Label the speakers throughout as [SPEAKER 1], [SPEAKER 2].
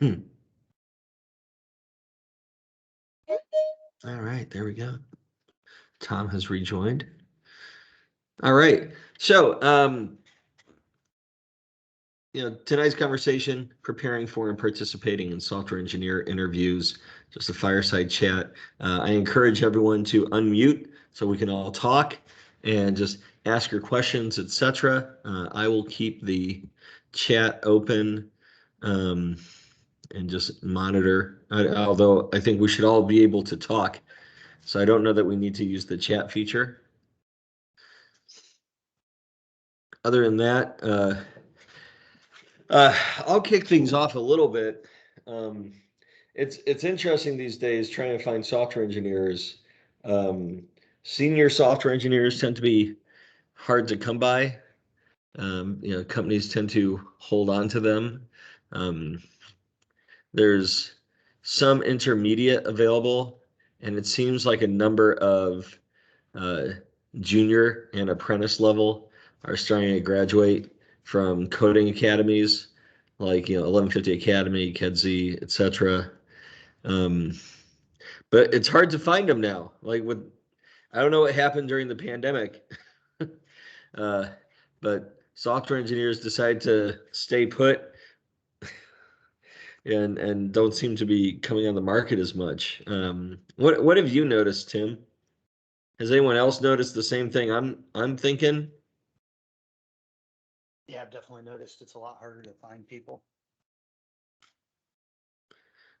[SPEAKER 1] Hmm. All right, there we go. Tom has rejoined. All right. So, tonight's conversation, preparing for and participating in software engineer interviews, just a fireside chat. I encourage everyone to unmute so we can all talk and just ask your questions, etc. I will keep the chat open and just monitor, although I think we should all be able to talk. So I don't know that we need to use the chat feature. Other than that, I'll kick things off a little bit. Um, it's interesting these days trying to find software engineers. Um, Senior software engineers tend to be hard to come by. Companies tend to hold on to them. Um, there's some intermediate available, and it seems like a number of uh, junior and apprentice level are starting to graduate from coding academies like 1150 Academy, KedZ, etc. Um, but it's hard to find them now. Like with I don't know what happened during the pandemic, uh, but software engineers decide to stay put and don't seem to be coming on the market as much. What have you noticed, Tim? Has anyone else noticed the same thing I'm thinking?
[SPEAKER 2] Yeah, I've definitely noticed it's a lot harder to find people,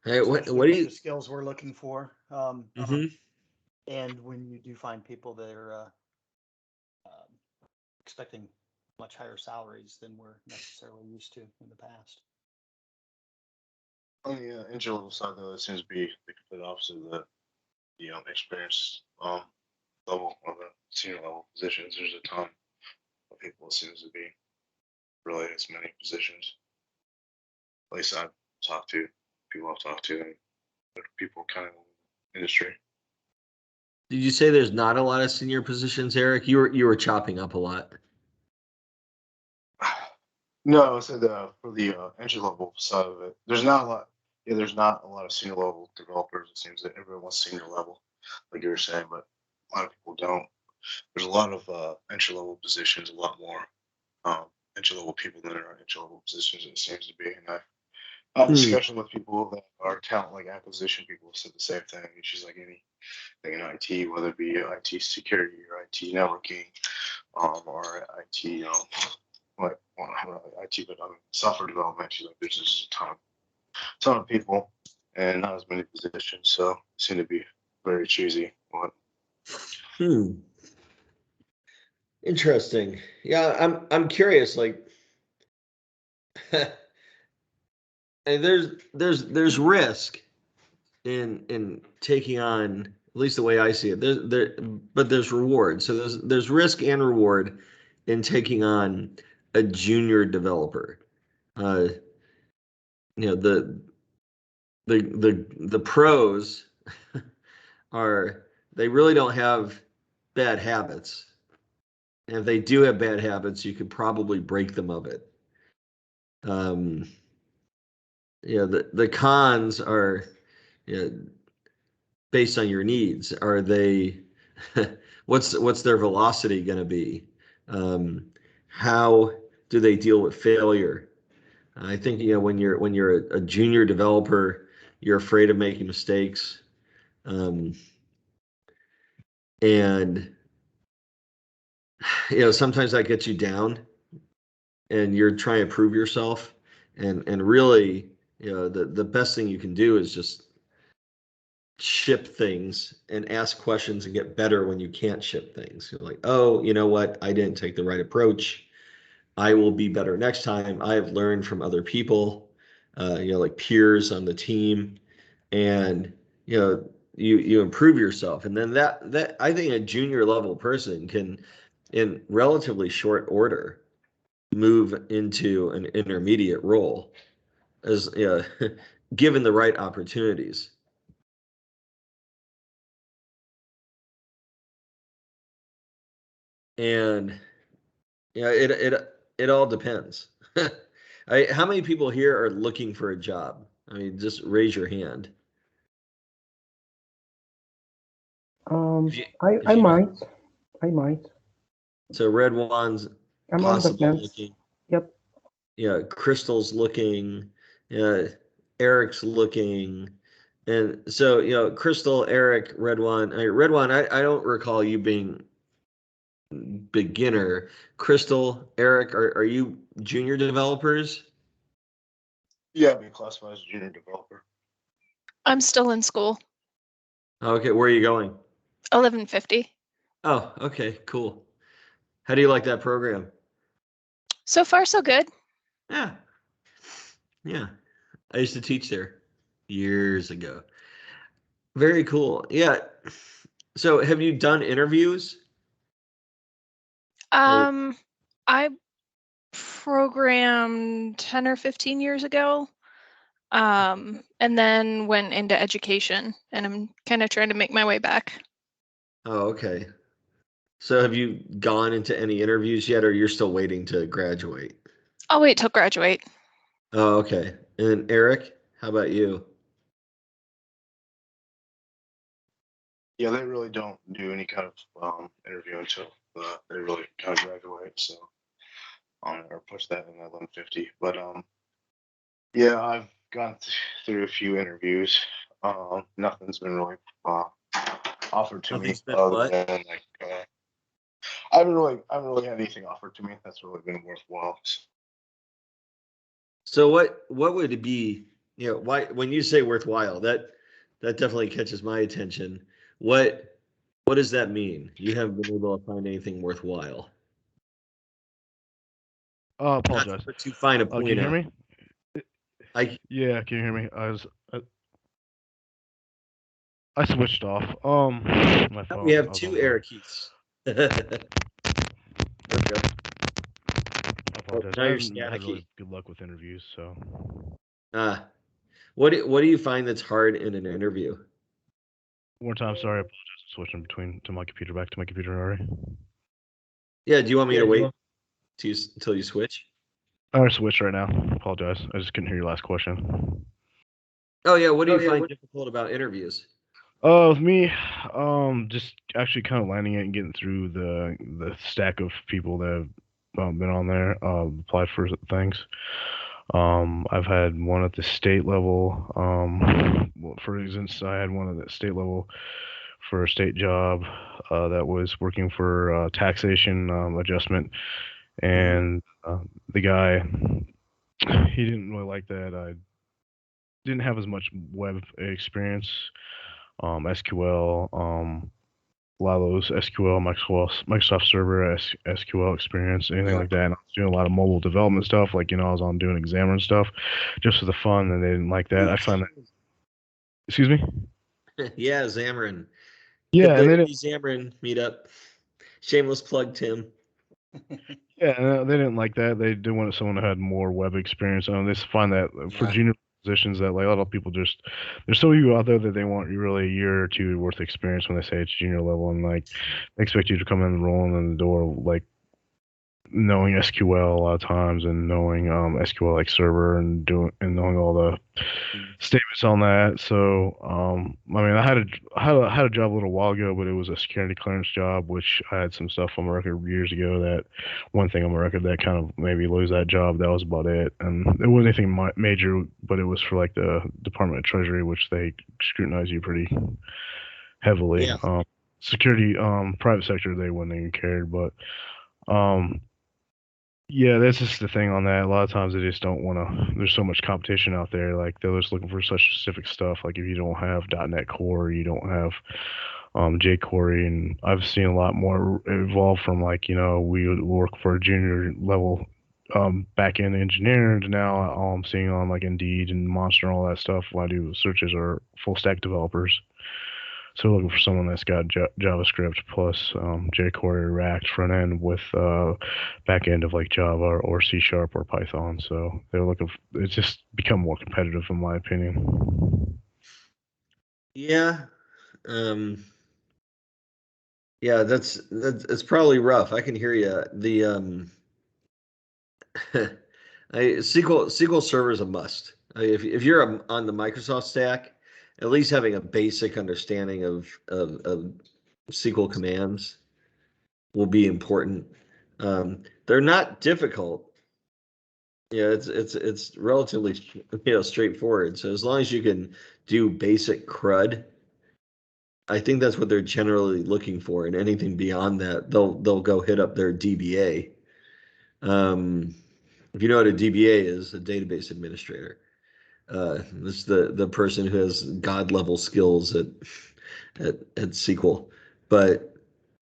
[SPEAKER 1] Hey,
[SPEAKER 2] especially
[SPEAKER 1] what do
[SPEAKER 2] with
[SPEAKER 1] you?
[SPEAKER 2] the skills we're looking for.
[SPEAKER 1] Mm-hmm.
[SPEAKER 2] And when you do find people that are um, expecting much higher salaries than we're necessarily used to in the past.
[SPEAKER 3] On the entry level side, though, it seems to be the complete opposite of the experienced level or the senior level positions. There's a ton of people. It seems to be really as many positions. At least I've talked to people I've talked to, and people kind of in the industry.
[SPEAKER 1] Did you say there's not a lot of senior positions, Eric? You were chopping up a lot.
[SPEAKER 3] No, I said for the entry level side of it, there's not a lot. Yeah, there's not a lot of senior level developers. It seems that everyone wants senior level, like you were saying, but a lot of people don't. There's a lot of entry level positions, a lot more entry level people than there are entry level positions. It seems to be, and I have
[SPEAKER 1] Hmm.
[SPEAKER 3] discussion with people that are talent like acquisition people said the same thing. It's just like anything in IT, whether it be IT security or IT networking, or IT, like well, I don't know, IT, but software development. She's like, there's just ton of people, and not as many positions, so it seem to be very choosy. But
[SPEAKER 1] Hmm. Interesting. Yeah, I'm curious. Like, and there's risk in taking on, at least the way I see it. But there's reward. So there's risk and reward in taking on a junior developer. Uh, you know the pros are they really don't have bad habits. And if they do have bad habits, you could probably break them of it. Um, the cons are you know, based on your needs. Are they what's their velocity going to be? Um, how do they deal with failure? I think when you're a junior developer, you're afraid of making mistakes, um, and sometimes that gets you down, and you're trying to prove yourself, and really, the best thing you can do is just ship things and ask questions and get better when you can't ship things. You're like, oh, you know what? I didn't take the right approach. I will be better next time. I have learned from other people, like peers on the team, and you improve yourself. And then that I think a junior level person can, in relatively short order, move into an intermediate role as given the right opportunities. And it all depends. How many people here are looking for a job? I mean, just raise your hand. If you- if
[SPEAKER 4] I
[SPEAKER 1] you know.
[SPEAKER 4] might.
[SPEAKER 1] So Red One's
[SPEAKER 4] I'm on the
[SPEAKER 1] possible
[SPEAKER 4] fence.
[SPEAKER 1] looking.
[SPEAKER 4] Yep.
[SPEAKER 1] Yeah, Crystal's looking. Yeah, Eric's looking. And so, Crystal, Eric, Red One. Red One, I don't recall you being beginner. Crystal, Eric, are you junior developers?
[SPEAKER 3] Yeah, I've been classified as a junior developer.
[SPEAKER 5] I'm still in school.
[SPEAKER 1] Okay, where are you going?
[SPEAKER 5] 1150.
[SPEAKER 1] Oh, okay, cool. How do you like that program?
[SPEAKER 5] So far, so good.
[SPEAKER 1] Yeah. Yeah. I used to teach there years ago. Very cool. Yeah. So have you done interviews?
[SPEAKER 5] I programmed 10 or 15 years ago, and then went into education, and I'm kind of trying to make my way back.
[SPEAKER 1] Oh, okay. So have you gone into any interviews yet, or you're still waiting to graduate?
[SPEAKER 5] I'll wait till graduate.
[SPEAKER 1] Oh, okay. And Eric, how about you?
[SPEAKER 3] Yeah, they really don't do any kind of interview until they really kind of graduate. So or push that in 1150. But yeah, I've gone through a few interviews. Nothing's been really offered to
[SPEAKER 1] Nothing's
[SPEAKER 3] me
[SPEAKER 1] been
[SPEAKER 3] other
[SPEAKER 1] what?
[SPEAKER 3] than like I haven't really had anything offered to me that's really been worthwhile.
[SPEAKER 1] So what would it be, why when you say worthwhile, that definitely catches my attention. What does that mean? You haven't been able to find anything worthwhile. Not to
[SPEAKER 6] Apologize.
[SPEAKER 1] put too fine a
[SPEAKER 6] Can
[SPEAKER 1] point
[SPEAKER 6] you hear
[SPEAKER 1] on.
[SPEAKER 6] me?
[SPEAKER 1] I
[SPEAKER 6] Yeah, can you hear me? I switched off. My phone.
[SPEAKER 1] we
[SPEAKER 6] I
[SPEAKER 1] have
[SPEAKER 6] was
[SPEAKER 1] two
[SPEAKER 6] on the phone.
[SPEAKER 1] Eric Heaths. There we go.
[SPEAKER 6] I apologize.
[SPEAKER 1] now
[SPEAKER 6] I
[SPEAKER 1] you're
[SPEAKER 6] haven't had really
[SPEAKER 1] staticky.
[SPEAKER 6] good luck with interviews, so.
[SPEAKER 1] What do you find that's hard in an interview?
[SPEAKER 6] One more time, sorry. I apologize. Switching between to my computer, back to my computer already.
[SPEAKER 1] Yeah, do you want me to wait until you switch?
[SPEAKER 6] I switched right now. Apologize. I just couldn't hear your last question.
[SPEAKER 1] Oh yeah, what do you find difficult about interviews?
[SPEAKER 6] With me, just actually kind of landing it and getting through the stack of people that have been on there, applied for things. I've had one at the state level. For instance, I had one at the state level for a state job that was working for taxation adjustment, and the guy, he didn't really like that. I didn't have as much web experience, SQL, a lot of those SQL, Microsoft Server, SQL experience, anything like that. And I was doing a lot of mobile development stuff, like I was on doing Examiner and stuff, just for the fun, and they didn't like that. I find that. Excuse me.
[SPEAKER 1] Yeah, Xamarin.
[SPEAKER 6] Yeah, and they
[SPEAKER 1] The
[SPEAKER 6] didn't.
[SPEAKER 1] Xamarin meetup. Shameless plug, Tim.
[SPEAKER 6] Yeah, they didn't like that. They wanted someone who had more web experience. They find that for junior positions that like a lot of people there's so few out there that they want you really a year or two worth of experience when they say it's junior level, and like they expect you to come in rolling in the door like knowing SQL a lot of times and knowing SQL like server and knowing all the statements on that. So I mean, I had a job a little while ago, but it was a security clearance job, which I had some stuff on my record years ago. That one thing on my record that kind of made me lose that job. That was about it, and it wasn't anything major, but it was for like the Department of Treasury, which they scrutinize you pretty heavily.
[SPEAKER 1] Yeah.
[SPEAKER 6] Security, private sector, they wouldn't even cared, but yeah, that's just the thing on that. A lot of times they just don't want to. There's so much competition out there. Like they're just looking for such specific stuff. Like if you don't have .NET Core, you don't have jQuery, and I've seen a lot more evolve from like we would work for a junior level back end engineer to now all I'm seeing on like Indeed and Monster and all that stuff when I do searches are full stack developers. So looking for someone that's got JavaScript plus jQuery React front end with back end of like Java or C# or Python. So they're looking. It's just become more competitive in my opinion.
[SPEAKER 1] Yeah. Yeah, that's it's probably rough. I can hear you. The SQL Server is a must. If you're on the Microsoft stack, at least having a basic understanding of SQL commands will be important. They're not difficult. Yeah, it's relatively straightforward. So as long as you can do basic CRUD, I think that's what they're generally looking for. And anything beyond that, they'll go hit up their DBA. If you know what a DBA is, a database administrator. This is the person who has God level skills at SQL. But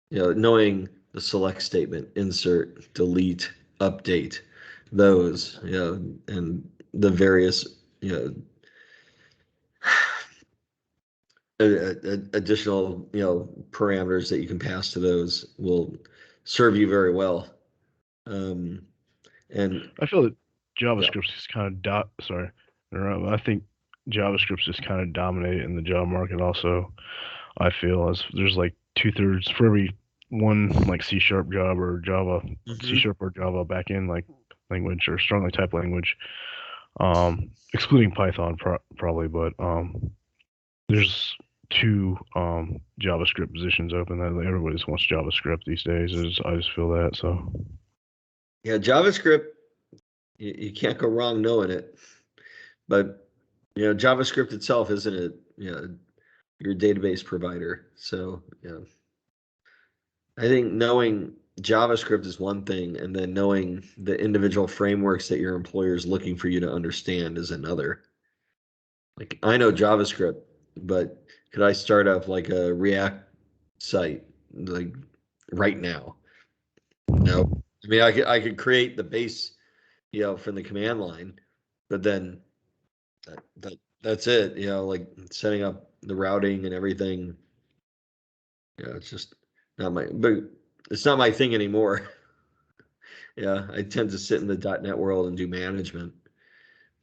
[SPEAKER 1] knowing the select statement, insert, delete, update, those, and the various, additional, parameters that you can pass to those will serve you very well. And
[SPEAKER 6] I feel that JavaScript is kind of sorry, I think JavaScript's just kind of dominated in the job market. Also, I feel as there's like 2/3 for every one like C# job or Java, C# or Java backend like language or strongly typed language, excluding Python probably, but there's 2 JavaScript positions open. That everybody just wants JavaScript these days. I just feel that. So
[SPEAKER 1] yeah, JavaScript, you can't go wrong knowing it. But JavaScript itself isn't it, your database provider. So I think knowing JavaScript is one thing, and then knowing the individual frameworks that your employer is looking for you to understand is another. Like I know JavaScript, but could I start up like a React site like right now? No. I mean, I could create the base, from the command line, but then that's it. Like setting up the routing and everything. It's just not but it's not my thing anymore. Yeah, I tend to sit in the .NET world and do management,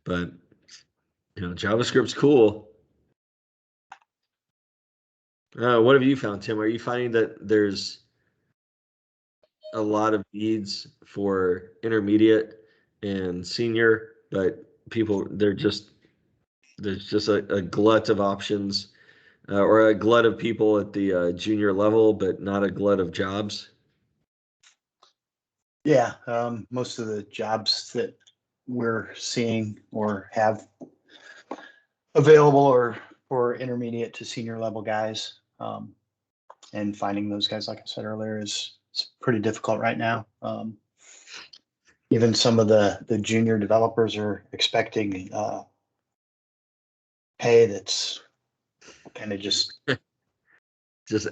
[SPEAKER 1] but JavaScript's cool. What have you found, Tim? Are you finding that there's a lot of needs for intermediate and senior, but there's just a glut of options, or a glut of people at the junior level, but not a glut of jobs?
[SPEAKER 2] Yeah, most of the jobs that we're seeing or have available or for intermediate to senior level guys. And finding those guys, like I said earlier, is pretty difficult right now. Even some of the junior developers are expecting pay that's kind of just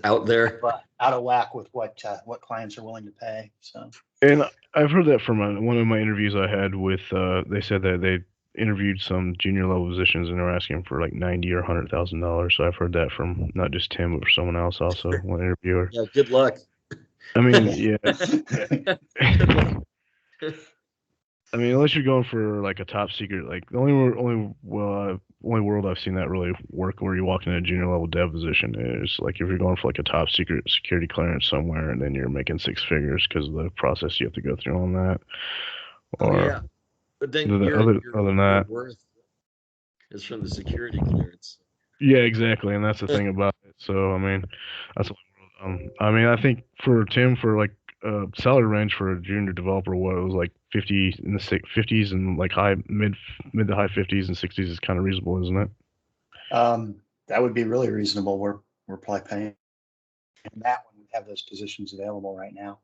[SPEAKER 1] out there.
[SPEAKER 2] out of whack with what clients are willing to pay. So,
[SPEAKER 6] and I've heard that from one of my interviews I had with. They said that they interviewed some junior level positions and they're asking for like $90,000 or $100,000. So I've heard that from not just Tim but for someone else also, one interviewer.
[SPEAKER 1] Yeah, good luck.
[SPEAKER 6] I mean, yeah. I mean, unless you're going for like a top secret, like the only world I've seen that really work where you walk in a junior level dev position is like if you're going for like a top secret security clearance somewhere and then you're making 6 figures because of the process you have to go through on that. Or
[SPEAKER 1] yeah, but then
[SPEAKER 6] other than that,
[SPEAKER 1] your worth is from the security clearance.
[SPEAKER 6] Yeah, exactly, and that's the thing about it. So I mean, that's I mean, I think for Tim, for like salary range for a junior developer, what it was like 50 in the 50s and like mid to high 50s and 60s is kind of reasonable, isn't it?
[SPEAKER 2] That would be really reasonable. We're probably paying that when we have those positions available right now.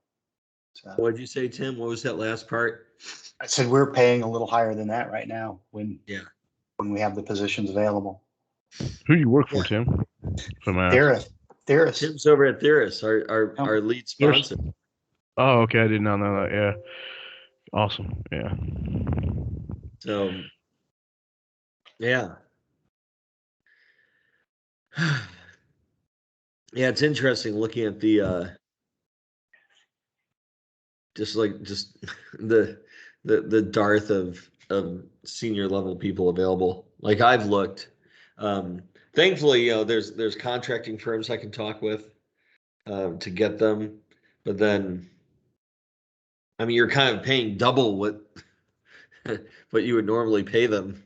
[SPEAKER 2] So,
[SPEAKER 1] what did you say, Tim? What was that last part?
[SPEAKER 2] I said we're paying a little higher than that right now when we have the positions available.
[SPEAKER 6] Who do you work for, Tim?
[SPEAKER 2] Theris.
[SPEAKER 1] Tim's over at Theris, our lead sponsor.
[SPEAKER 6] Oh, okay. I did not know that. Yeah. Awesome. Yeah.
[SPEAKER 1] So, yeah. Yeah, it's interesting looking at the just the dearth of senior level people available. Like I've looked. Thankfully, there's contracting firms I can talk with to get them, but then I mean you're kind of paying double what you would normally pay them,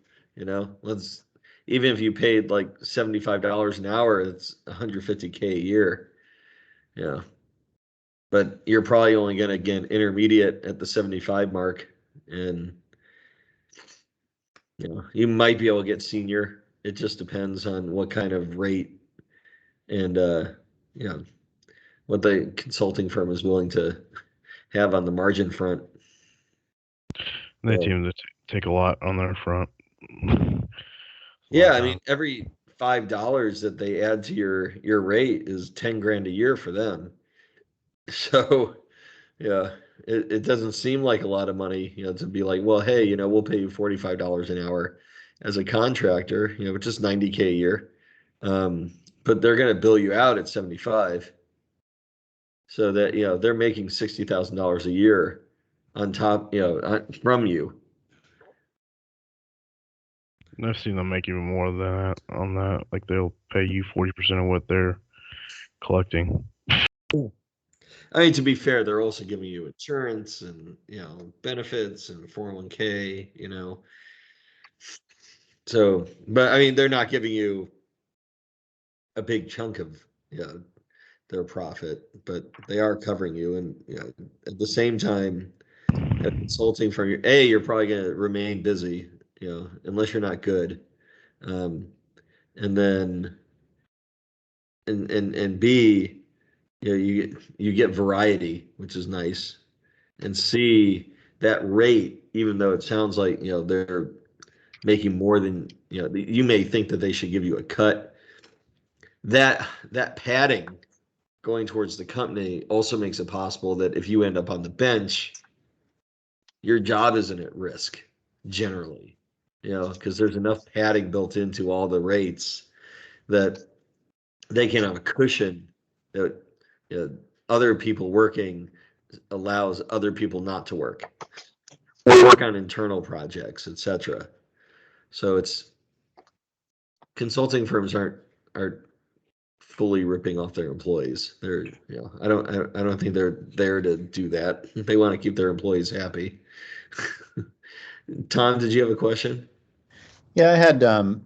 [SPEAKER 1] let's, even if you paid like $75 an hour, it's $150K a year. Yeah. But you're probably only going to get intermediate at the 75 mark. And, you might be able to get senior. It just depends on what kind of rate and, what the consulting firm is willing to have on the margin front.
[SPEAKER 6] They
[SPEAKER 1] So,
[SPEAKER 6] seem to take a lot on their front.
[SPEAKER 1] yeah, I mean, every $5 that they add to your rate is 10 grand a year for them. So, yeah, it doesn't seem like a lot of money, to be like, well, hey, we'll pay you $45 an hour as a contractor, which is 90K a year. But they're going to bill you out at 75. So that, they're making $60,000 a year on top, from you.
[SPEAKER 6] I've seen them make even more than that on that. Like they'll pay you 40% of what they're collecting.
[SPEAKER 1] I mean, to be fair, they're also giving you insurance and, benefits and 401K, So, but I mean, they're not giving you a big chunk of, their profit, but they are covering you. And, at the same time, a consulting firm, you're probably going to remain busy, unless you're not good. And then, and B, you get variety, which is nice. And C, that rate, even though it sounds like, they're making more than, you may think that they should give you a cut. That padding going towards the company also makes it possible that if you end up on the bench, your job isn't at risk generally, because there's enough padding built into all the rates that they can have a cushion that, other people working allows other people not to work or work on internal projects, etc. So it's consulting firms aren't fully ripping off their employees. They're, I don't think they're there to do that. They want to keep their employees happy. Tom, did you have a question?
[SPEAKER 2] Yeah, I had a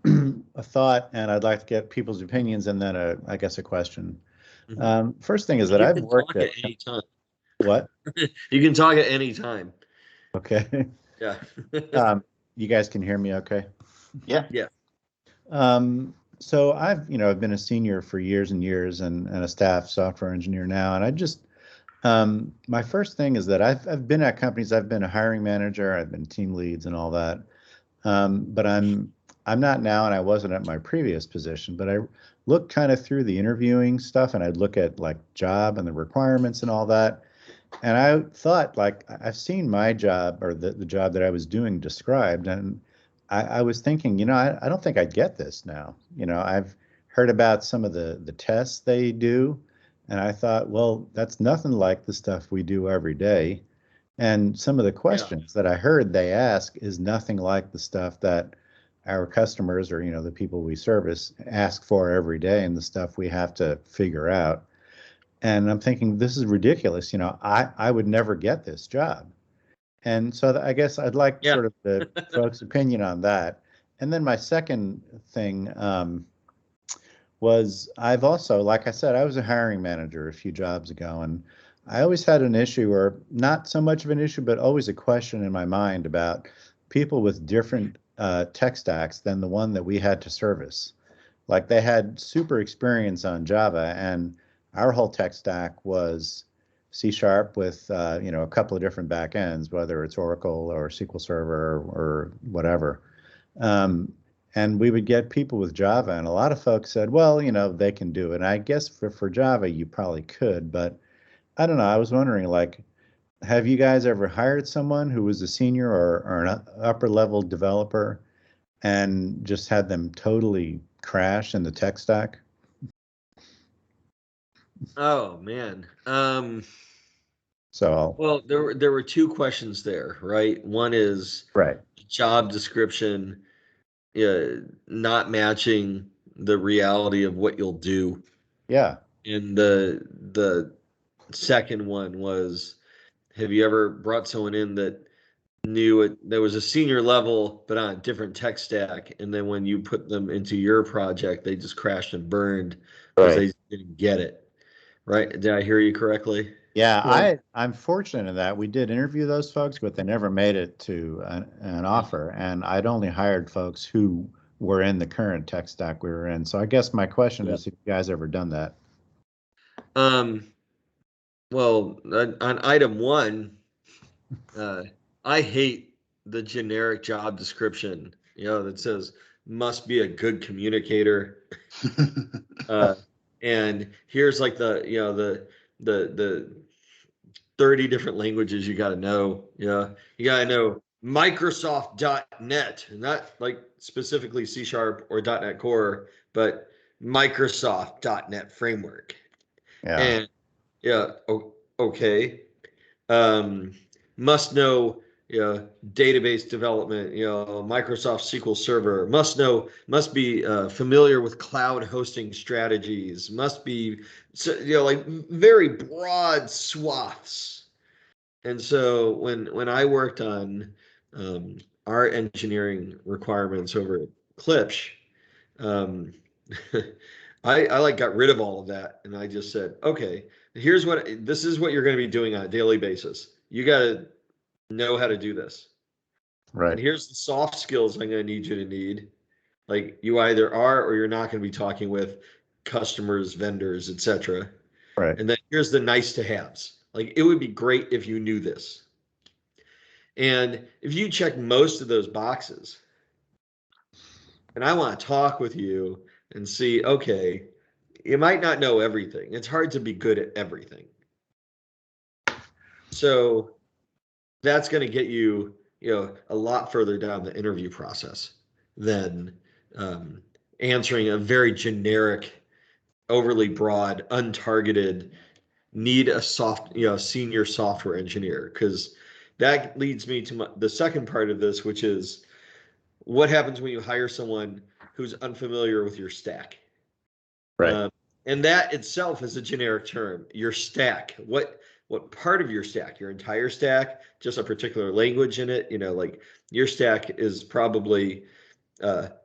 [SPEAKER 2] thought, and I'd like to get people's opinions, and then I guess a question. First thing is that
[SPEAKER 1] You
[SPEAKER 2] I've
[SPEAKER 1] can
[SPEAKER 2] worked
[SPEAKER 1] talk
[SPEAKER 2] at
[SPEAKER 1] at any time.
[SPEAKER 2] what?
[SPEAKER 1] You can talk at any time.
[SPEAKER 2] Okay.
[SPEAKER 1] Yeah.
[SPEAKER 2] You guys can hear me okay?
[SPEAKER 3] Yeah.
[SPEAKER 1] Yeah.
[SPEAKER 2] So I've been a senior for years and years and a staff software engineer now. And I just, my first thing is that I've been at companies, I've been a hiring manager, I've been team leads and all that. But I'm not now, and I wasn't at my previous position, but I looked kind of through the interviewing stuff, and I'd look at like job and the requirements and all that. And I thought, like, I've seen my job or the job that I was doing described, and I was thinking, I don't think I'd get this now. I've heard about some of the tests they do, and I thought, well, that's nothing like the stuff we do every day. And some of the questions that I heard they ask is nothing like the stuff that our customers or, the people we service ask for every day and the stuff we have to figure out. And I'm thinking, this is ridiculous. I would never get this job. And so I guess I'd like sort of the folks' opinion on that. And then my second thing was I've also, like I said, I was a hiring manager a few jobs ago, and I always had an issue, or not so much of an issue, but always a question in my mind about people with different tech stacks than the one that we had to service. Like they had super experience on Java, and our whole tech stack was C# with a couple of different backends, whether it's Oracle or SQL Server or whatever. And we would get people with Java, and a lot of folks said, well, they can do it. And I guess for Java, you probably could, but I don't know. I was wondering, like, have you guys ever hired someone who was a senior or an upper level developer and just had them totally crash in the tech stack?
[SPEAKER 1] Oh man.
[SPEAKER 2] So
[SPEAKER 1] Well, there were two questions there, right? One is
[SPEAKER 2] right.
[SPEAKER 1] job description, not matching the reality of what you'll do.
[SPEAKER 2] Yeah.
[SPEAKER 1] And the second one was, have you ever brought someone in that there was a senior level, but on a different tech stack. And then when you put them into your project, they just crashed and burned because
[SPEAKER 7] Right.
[SPEAKER 1] they didn't get it. Right? Did I hear you correctly?
[SPEAKER 7] Yeah,
[SPEAKER 2] Right.
[SPEAKER 7] I'm fortunate in that we did interview those folks, but they never made it to an offer. And I'd only hired folks who were in the current tech stack we were in. So I guess my question
[SPEAKER 1] Yeah.
[SPEAKER 7] is, have you guys ever done that?
[SPEAKER 1] Well, on item one, I hate the generic job description, that says must be a good communicator. And here's like the 30 different languages you got to know. Yeah. You got to know Microsoft.net, not like specifically C# or .NET Core, but Microsoft.NET framework.
[SPEAKER 7] Yeah.
[SPEAKER 1] And yeah, okay. Um, must know, database development, Microsoft SQL Server, must be familiar with cloud hosting strategies, must be, like very broad swaths. And so when I worked on our engineering requirements over at Klipsch, um, I like got rid of all of that, and I just said, okay, this is what you're going to be doing on a daily basis. You got to know how to do this, and
[SPEAKER 7] Right.
[SPEAKER 1] here's the soft skills I'm going to need you to need. Like you either are or you're not going to be talking with customers, vendors, etc.
[SPEAKER 7] Right.
[SPEAKER 1] And then here's the nice to haves. Like it would be great if you knew this. And if you check most of those boxes, and I want to talk with you and see, okay, you might not know everything. It's hard to be good at everything. So that's going to get you, a lot further down the interview process than answering a very generic, overly broad, untargeted, need a senior software engineer. Because that leads me to the second part of this, which is what happens when you hire someone who's unfamiliar with your stack.
[SPEAKER 7] Right.
[SPEAKER 1] And that itself is a generic term. Your stack, what part of your stack? Your entire stack, just a particular language in it. Like your stack is probably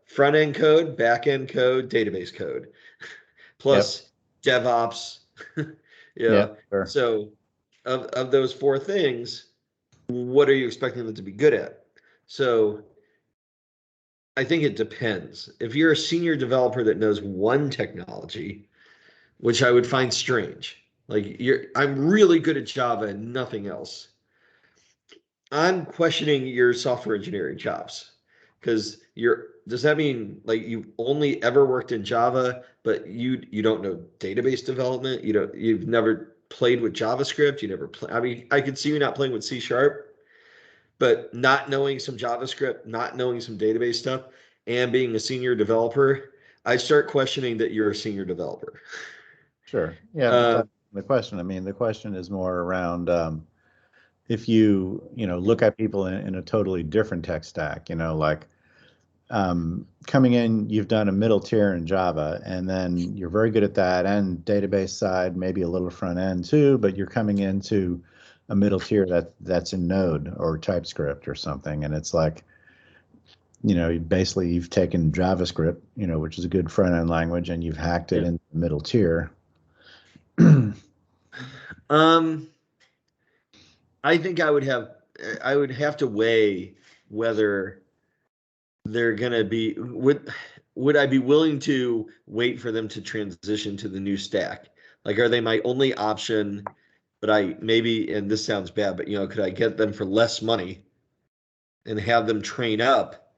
[SPEAKER 1] front end code, back end code, database code, plus DevOps.
[SPEAKER 7] Yeah. Sure.
[SPEAKER 1] So of those four things, what are you expecting them to be good at? So I think it depends. If you're a senior developer that knows one technology, which I would find strange. Like I'm really good at Java and nothing else. I'm questioning your software engineering chops because does that mean like you've only ever worked in Java, but you don't know database development? You've never played with JavaScript. You never play. I mean, I could see you not playing with C#, but not knowing some JavaScript, not knowing some database stuff, and being a senior developer, I start questioning that you're a senior developer.
[SPEAKER 7] Sure. Yeah. But that's the question. I mean, the question is more around if you look at people in a totally different tech stack, like coming in, you've done a middle tier in Java, and then you're very good at that and database side, maybe a little front end too, but you're coming into a middle tier that's in Node or TypeScript or something, and it's like, basically you've taken JavaScript, which is a good front end language, and you've hacked it into the middle tier.
[SPEAKER 1] I think I would have to weigh whether they're gonna be would I be willing to wait for them to transition to the new stack? Like, are they my only option? But and this sounds bad, but could I get them for less money and have them train up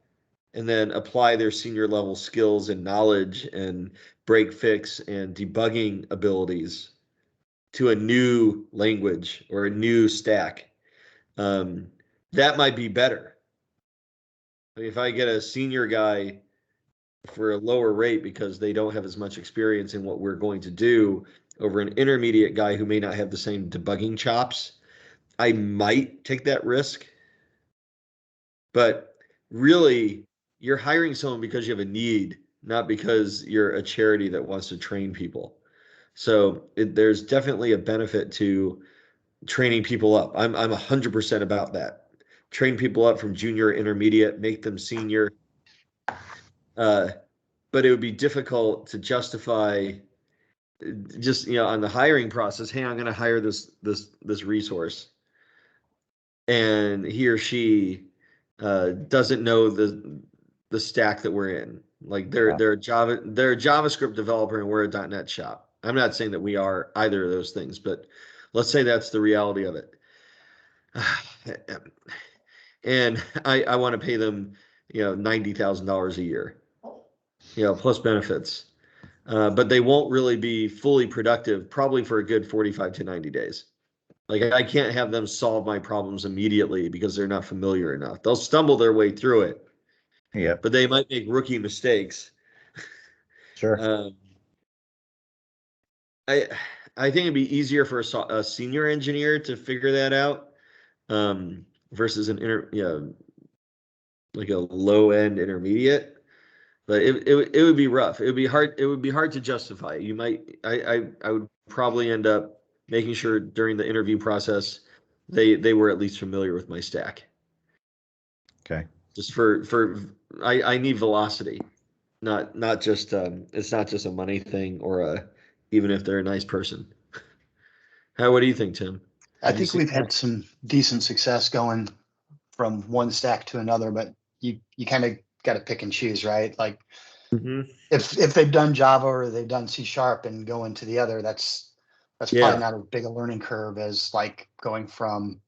[SPEAKER 1] and then apply their senior level skills and knowledge and break fix and debugging abilities to a new language or a new stack? That might be better. I mean, if I get a senior guy for a lower rate because they don't have as much experience in what we're going to do over an intermediate guy who may not have the same debugging chops, I might take that risk. But really, you're hiring someone because you have a need, not because you're a charity that wants to train people. So there's definitely a benefit to training people up. I'm 100% about that. train people up from junior, intermediate, make them senior. But it would be difficult to justify just, on the hiring process. Hey, I'm going to hire this resource, and he or she doesn't know the stack that we're in. Like they're a JavaScript developer and we're a .NET shop. I'm not saying that we are either of those things, but let's say that's the reality of it. And I want to pay them, $90,000 a year, plus benefits. But they won't really be fully productive probably for a good 45 to 90 days. Like I can't have them solve my problems immediately because they're not familiar enough. They'll stumble their way through it.
[SPEAKER 7] Yeah.
[SPEAKER 1] But they might make rookie mistakes.
[SPEAKER 7] Sure.
[SPEAKER 1] I think it'd be easier for a senior engineer to figure that out versus like a low end intermediate. But it would be rough. It would be hard. It would be hard to justify. I would probably end up making sure during the interview process they were at least familiar with my stack.
[SPEAKER 7] Okay.
[SPEAKER 1] Just I need velocity, not just it's not just a money thing or even if they're a nice person. What do you think, Tim?
[SPEAKER 2] I think we've had some decent success going from one stack to another, but you kind of got to pick and choose, right? Like if they've done Java or they've done C# and go into the other, that's probably not as big a learning curve as like going from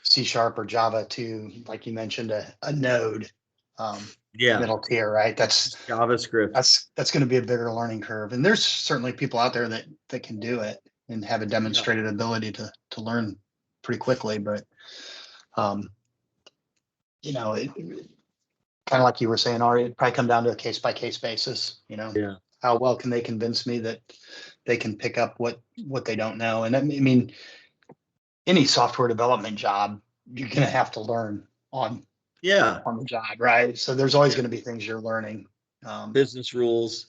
[SPEAKER 2] C# or Java to, like you mentioned, a Node middle tier, right? That's
[SPEAKER 1] JavaScript.
[SPEAKER 2] That's going to be a bigger learning curve, and there's certainly people out there that can do it and have a demonstrated ability to learn pretty quickly. But kind of like you were saying, Ari, it'd probably come down to a case by case basis. How well can they convince me that they can pick up what they don't know? And I mean, any software development job, you're going to have to learn on the job, right? So there's always going to be things you're learning.
[SPEAKER 1] Business rules.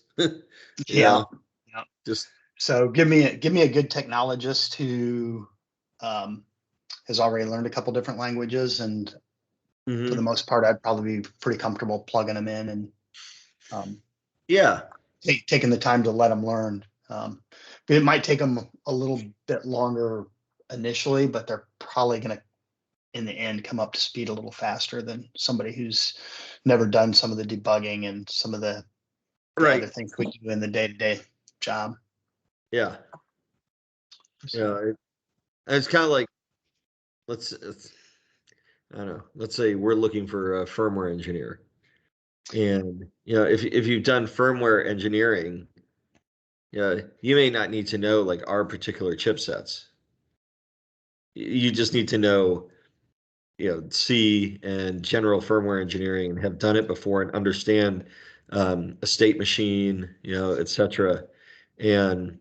[SPEAKER 2] Just so give me a good technologist who has already learned a couple different languages, and for the most part, I'd probably be pretty comfortable plugging them in and taking the time to let them learn. It might take them a little bit longer initially, but they're probably going to, in the end, come up to speed a little faster than somebody who's never done some of the debugging and some of the other things we do in the day-to-day job.
[SPEAKER 1] Yeah. It's kind of like, let's say we're looking for a firmware engineer, and if you've done firmware engineering, you may not need to know like our particular chipsets. You just need to know C and general firmware engineering and have done it before and understand a state machine, etc. And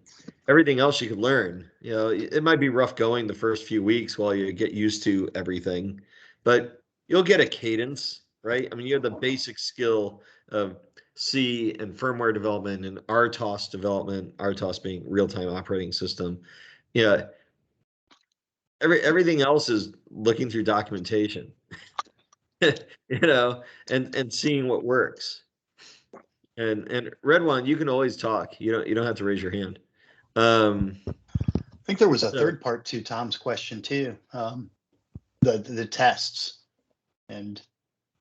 [SPEAKER 1] everything else you could learn. It might be rough going the first few weeks while you get used to everything, but you'll get a cadence, right? I mean, you have the basic skill of C and firmware development and RTOS development, RTOS being real-time operating system. Everything else is looking through documentation, and seeing what works. And Red One, you can always talk. You don't have to raise your hand.
[SPEAKER 2] I think there was a third part to Tom's question too. The tests and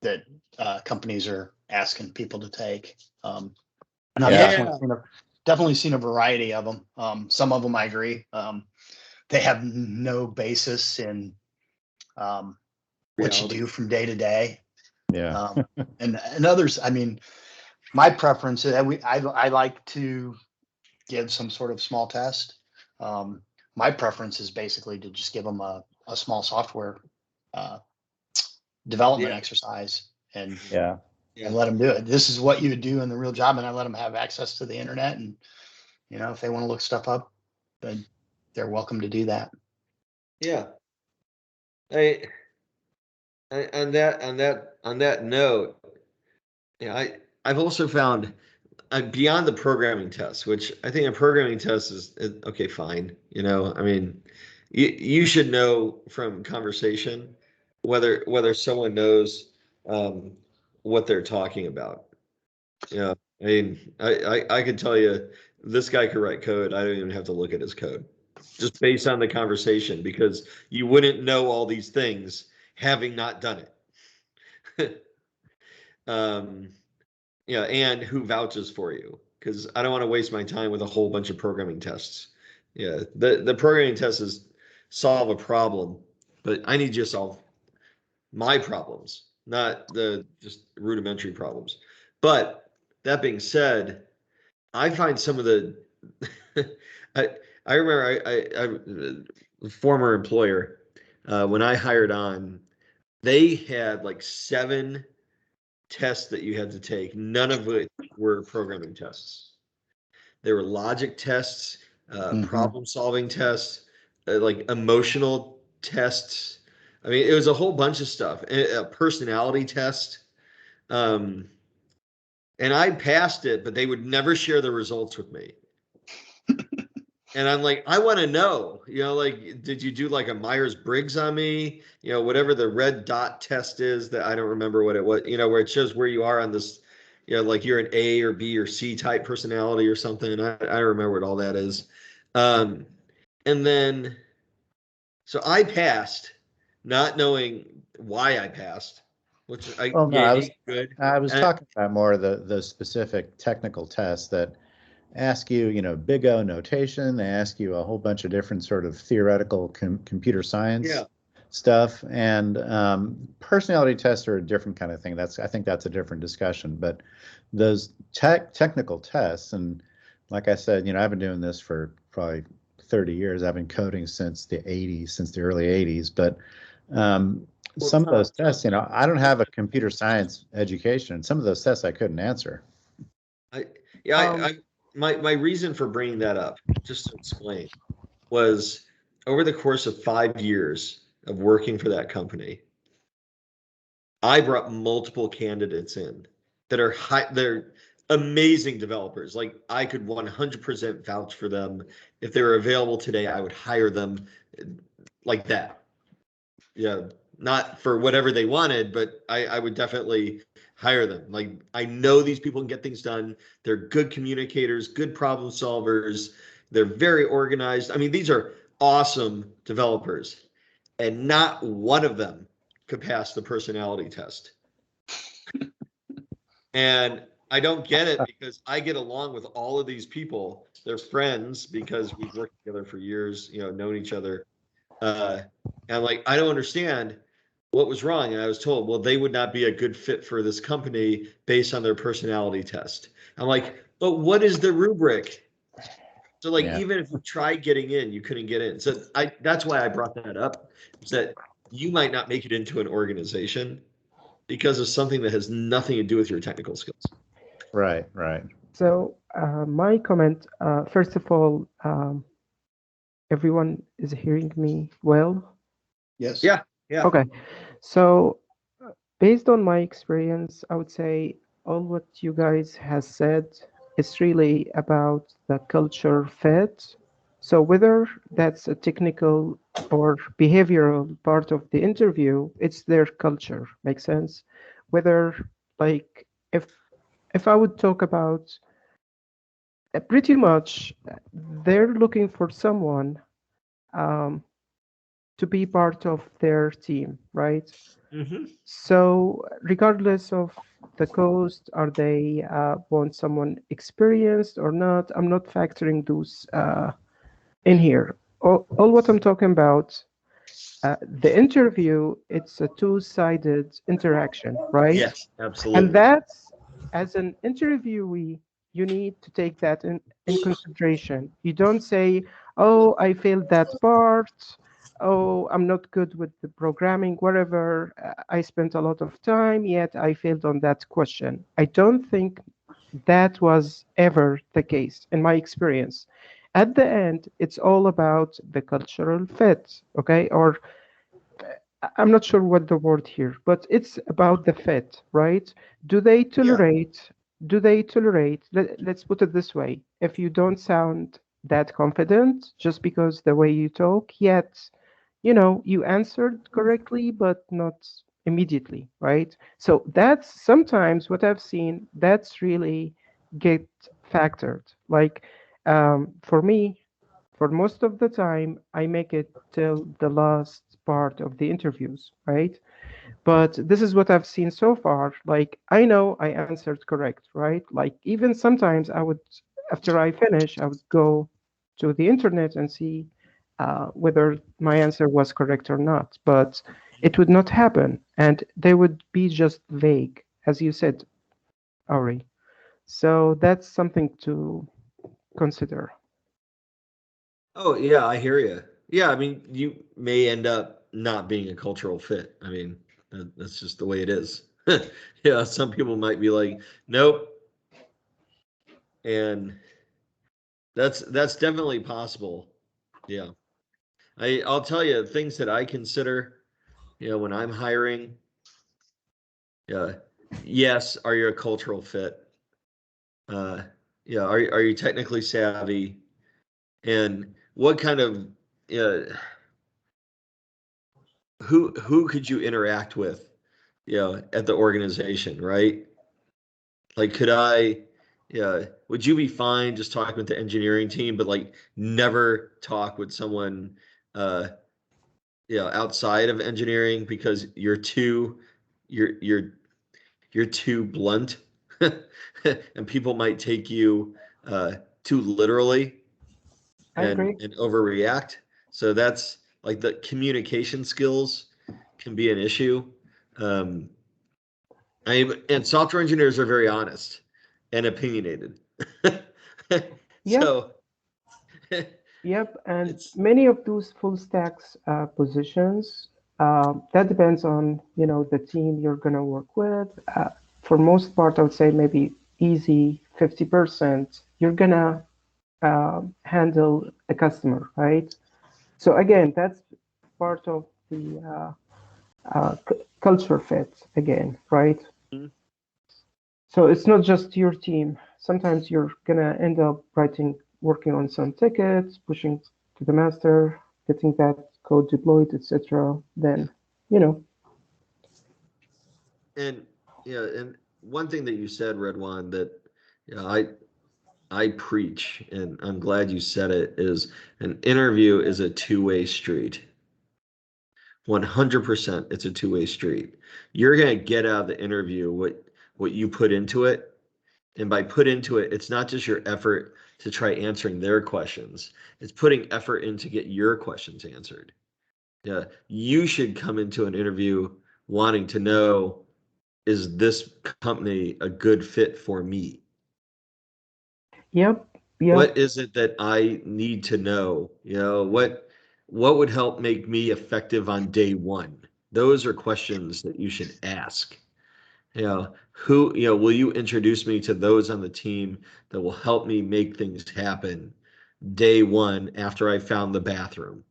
[SPEAKER 2] that companies are asking people to take. And I've definitely seen a variety of them. Some of them I agree. They have no basis in what you do from day to day.
[SPEAKER 7] Yeah.
[SPEAKER 2] And others, I mean, my preference is I like to give some sort of small test. My preference is basically to just give them a small software development exercise and let them do it. This is what you would do in the real job, and I let them have access to the internet. And if they want to look stuff up, then they're welcome to do that.
[SPEAKER 1] Yeah. On that note, I've also found beyond the programming test, which I think a programming test is okay, fine. I mean, you should know from conversation whether someone knows what they're talking about. Yeah, I mean, I could tell you this guy could write code. I don't even have to look at his code, just based on the conversation, because you wouldn't know all these things having not done it. Yeah, and who vouches for you? Because I don't want to waste my time with a whole bunch of programming tests. Yeah, the programming tests is solve a problem, but I need you to solve my problems, not the just rudimentary problems. But that being said, I find some of the I I remember I former employer when I hired on, they had like 7 tests that you had to take, none of which were programming tests. There were logic tests, problem solving tests, like emotional tests. I mean, it was a whole bunch of stuff. A personality test. Um, and I passed it, but they would never share the results with me. And I'm like, I want to know, like, did you do like a Myers-Briggs on me? Whatever the red dot test is that I don't remember what it was, where it shows where you are on this, like you're an A or B or C type personality or something. I don't remember what all that is. And then, so I passed, not knowing why I passed, which
[SPEAKER 7] Well, no,
[SPEAKER 1] ain't good.
[SPEAKER 7] I was
[SPEAKER 1] And
[SPEAKER 7] talking about more the specific technical tests that ask you, big O notation. They ask you a whole bunch of different sort of theoretical computer science
[SPEAKER 1] Yeah.
[SPEAKER 7] stuff, and personality tests are a different kind of thing. I think that's a different discussion. But those technical tests, and like I said, I've been doing this for probably 30 years. I've been coding since the 80s, since the early 80s. But some of those tests, I don't have a computer science education. Some of those tests I couldn't answer.
[SPEAKER 1] My reason for bringing that up, just to explain, was over the course of 5 years of working for that company, I brought multiple candidates in that are they're amazing developers. Like I could 100% vouch for them. If they were available today, I would hire them like that. Yeah, not for whatever they wanted, but I would definitely hire them. Like I know these people can get things done. They're good communicators, good problem solvers. They're very organized. I mean, these are awesome developers, and not one of them could pass the personality test. And I don't get it because I get along with all of these people. They're friends because we've worked together for years, known each other. And I'm like, I don't understand what was wrong. And I was told, well, they would not be a good fit for this company based on their personality test. I'm like, but what is the rubric? So like, even if you tried getting in, you couldn't get in. So that's why I brought that up, is that you might not make it into an organization because of something that has nothing to do with your technical skills.
[SPEAKER 7] Right.
[SPEAKER 4] So my comment, first of all, everyone is hearing me well?
[SPEAKER 2] Yes.
[SPEAKER 1] Yeah.
[SPEAKER 4] Okay. So based on my experience, I would say all what you guys has said is really about the culture fit. So whether that's a technical or behavioral part of the interview, it's their culture. Makes sense? Whether like if I would talk about pretty much they're looking for someone to be part of their team, right?
[SPEAKER 1] Mm-hmm.
[SPEAKER 4] So regardless of the cost, are they want someone experienced or not? I'm not factoring those in here. All what I'm talking about, the interview, it's a two-sided interaction, right?
[SPEAKER 1] Yes, absolutely.
[SPEAKER 4] And that's, as an interviewee, you need to take that in consideration. You don't say, oh, I failed that part. Oh, I'm not good with the programming, whatever. I spent a lot of time, yet I failed on that question. I don't think that was ever the case in my experience. At the end, it's all about the cultural fit, okay? Or I'm not sure what the word here, but it's about the fit, right? Do they tolerate? Do they tolerate? Let's put it this way: if you don't sound that confident, just because the way you talk, yet you answered correctly, but not immediately, right? So that's sometimes what I've seen, that's really get factored. Like for me, for most of the time, I make it till the last part of the interviews, right? But this is what I've seen so far. Like, I know I answered correct, right? Like, even sometimes I would, after I finish, I would go to the internet and see whether my answer was correct or not. But it would not happen. And they would be just vague, as you said, Ari. So that's something to consider.
[SPEAKER 1] Oh yeah, I hear you. Yeah, I mean, you may end up not being a cultural fit. I mean, that's just the way it is. Yeah, some people might be like, nope, and that's definitely possible. Yeah, I'll tell you things that I consider. When I'm hiring, yeah, yes, are you a cultural fit? Uh, yeah, are you technically savvy? And what kind of uh, who could you interact with, at the organization, right? Like, could I, yeah, would you be fine just talking with the engineering team, but like never talk with someone, uh, outside of engineering because you're you're too blunt, and people might take you too literally
[SPEAKER 4] I
[SPEAKER 1] and
[SPEAKER 4] agree.
[SPEAKER 1] overreact. So that's like the communication skills can be an issue. Um, and software engineers are very honest and opinionated.
[SPEAKER 4] Yep.
[SPEAKER 1] So
[SPEAKER 4] Yep, and
[SPEAKER 1] it's
[SPEAKER 4] many of those full stacks positions, that depends on, the team you're gonna work with. For most part, I would say maybe easy 50%, you're gonna handle a customer, right? So again, that's part of the culture fit again, right? So it's not just your team. Sometimes you're gonna end up working on some tickets, pushing to the master, getting that code deployed, etc. Then, you know,
[SPEAKER 1] and and one thing that you said, Redwan, that I preach, and I'm glad you said it, is an interview is a two-way street. 100% it's a two-way street. You're going to get out of the interview what you put into it. And by put into it, it's not just your effort to try answering their questions. It's putting effort in to get your questions answered. Yeah, you should come into an interview wanting to know, is this company a good fit for me?
[SPEAKER 4] yep, yep.
[SPEAKER 1] What is it that I need to know? What would help make me effective on day one? Those are questions that you should ask. Will you introduce me to those on the team that will help me make things happen day one after I found the bathroom?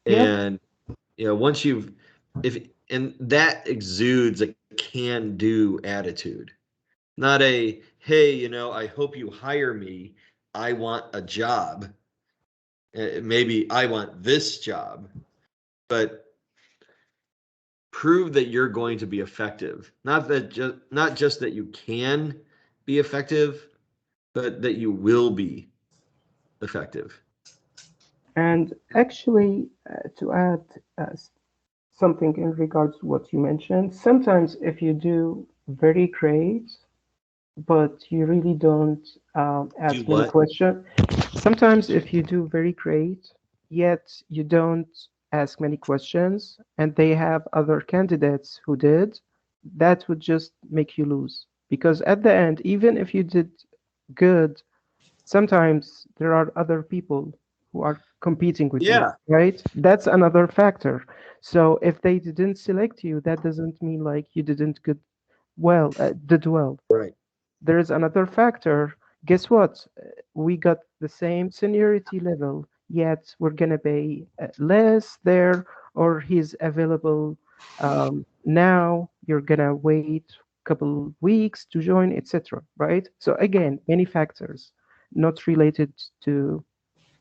[SPEAKER 4] Yep.
[SPEAKER 1] And once you've if and that exudes a can do attitude, not a, hey, I hope you hire me, I want a job. Maybe I want this job, but prove that you're going to be effective. Not just that you can be effective, but that you will be effective.
[SPEAKER 4] And actually, to add something in regards to what you mentioned, sometimes if you do very great, but you really don't
[SPEAKER 1] Do
[SPEAKER 4] ask many
[SPEAKER 1] what?
[SPEAKER 4] questions. Sometimes, if you do very great, yet you don't ask many questions, and they have other candidates who did, that would just make you lose. Because at the end, even if you did good, sometimes there are other people who are competing with you,
[SPEAKER 1] Yeah,
[SPEAKER 4] right? That's another factor. So if they didn't select you, that doesn't mean like you did well.
[SPEAKER 1] right.
[SPEAKER 4] There is another factor. Guess what? We got the same seniority level, yet we're gonna pay less there, or he's available now. You're gonna wait a couple weeks to join, etc. Right? So again, many factors, not related to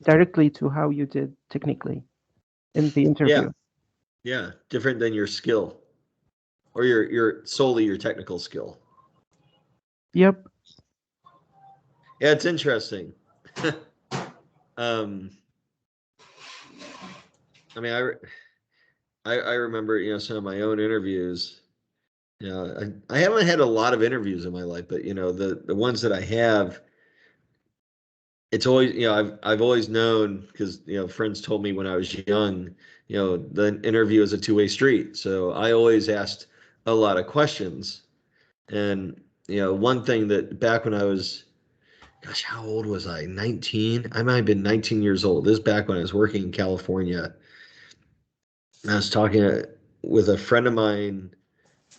[SPEAKER 4] directly to how you did technically. in the interview.
[SPEAKER 1] Yeah, different than your skill or your solely your technical skill.
[SPEAKER 4] Yep.
[SPEAKER 1] Yeah, it's interesting. I mean, I remember, you know, some of my own interviews. You know, I haven't had a lot of interviews in my life, but you know, the ones that I have, it's always, you know, I've always known because, you know, friends told me when I was young, you know, the interview is a two-way street. So I always asked a lot of questions. And, you know, one thing that back when I was, gosh, how old was I? 19? I might have been 19 years old. This is back when I was working in California. I was talking with a friend of mine,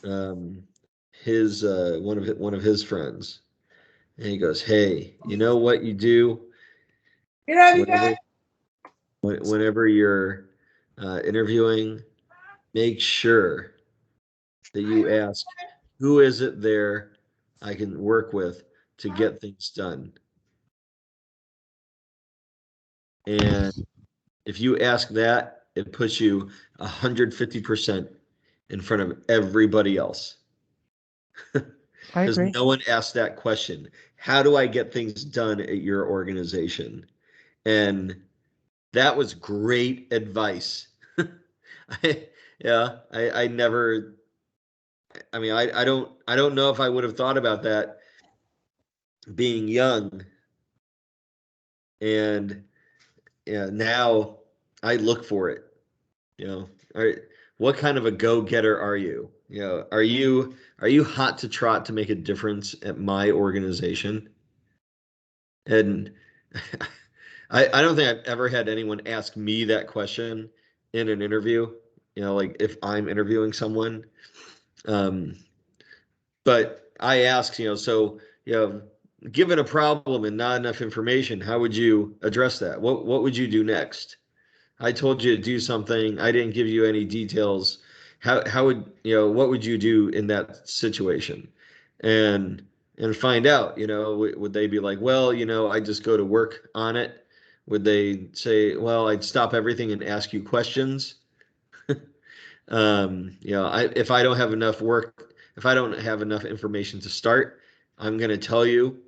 [SPEAKER 1] um, his one of his friends, and he goes, "Hey, you know what you do whenever whenever you're interviewing, make sure that you ask, who is it there I can work with to get things done? And if you ask that, it puts you 150% in front of everybody else."
[SPEAKER 4] I
[SPEAKER 1] Because
[SPEAKER 4] agree.
[SPEAKER 1] no one asked that question. How do I get things done at your organization? And that was great advice. I never, I mean, I don't know if I would have thought about that being young. And yeah, now I look for it. You know, what kind of a go-getter are you? You know, are you hot to trot to make a difference at my organization? And I don't think I've ever had anyone ask me that question in an interview, you know, like if I'm interviewing someone. Um, but I ask, you know, so, you know, given a problem and not enough information, how would you address that? What would you do next? I told you to do something. I didn't give you any details. How would, you know, what would you do in that situation? And find out, you know, would they be like, well, you know, I just go to work on it? Would they say, well, I'd stop everything and ask you questions? You know, if I don't have enough work, if I don't have enough information to start, I'm going to tell you,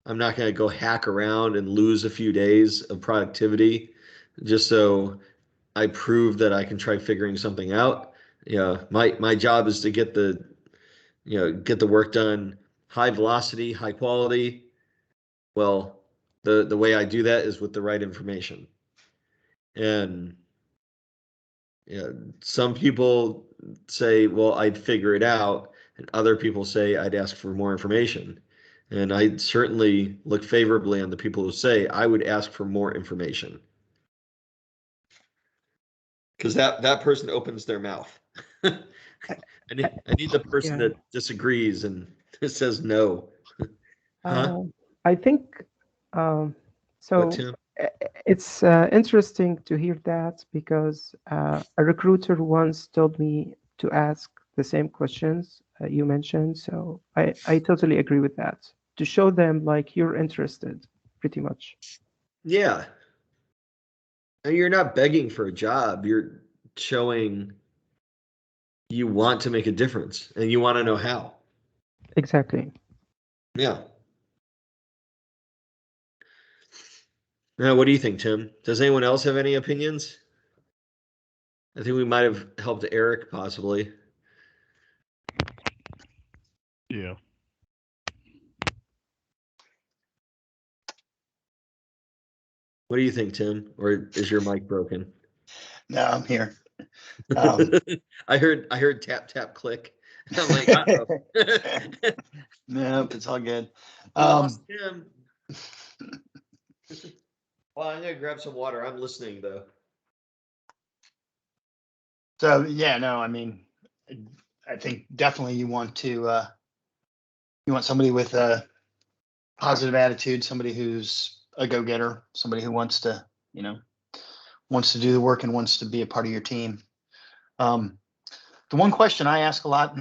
[SPEAKER 1] I'm not going to go hack around and lose a few days of productivity just so I prove that I can try figuring something out. You know, my job is to get the, you know, get the work done high velocity, high quality. Well, the way I do that is with the right information. And you know, some people say, well, I'd figure it out, and other people say I'd ask for more information. And I certainly look favorably on the people who say I would ask for more information. Because that person opens their mouth. I need the person
[SPEAKER 4] Yeah.
[SPEAKER 1] that disagrees and says no. Huh?
[SPEAKER 4] I think um,
[SPEAKER 1] What,
[SPEAKER 4] so.
[SPEAKER 1] Tim?
[SPEAKER 4] It's interesting to hear that because a recruiter once told me to ask the same questions you mentioned. So I totally agree with that. To show them like you're interested, pretty much.
[SPEAKER 1] Yeah. And you're not begging for a job. You're showing you want to make a difference and you want to know how.
[SPEAKER 4] Exactly.
[SPEAKER 1] Yeah. Now, what do you think, Tim? Does anyone else have any opinions? I think we might have helped Eric possibly.
[SPEAKER 6] Yeah.
[SPEAKER 1] What do you think, Tim? Or is your mic broken?
[SPEAKER 2] No, I'm here. Um,
[SPEAKER 1] I heard tap tap click. I'm like, uh-oh.
[SPEAKER 2] no, it's all good.
[SPEAKER 1] We lost Tim. Well, I'm gonna grab some water. I'm listening though.
[SPEAKER 2] So yeah, no, I mean, I think definitely you want somebody with a positive attitude, somebody who's a go-getter, somebody who wants to, wants to do the work and wants to be a part of your team. The one question I ask a lot.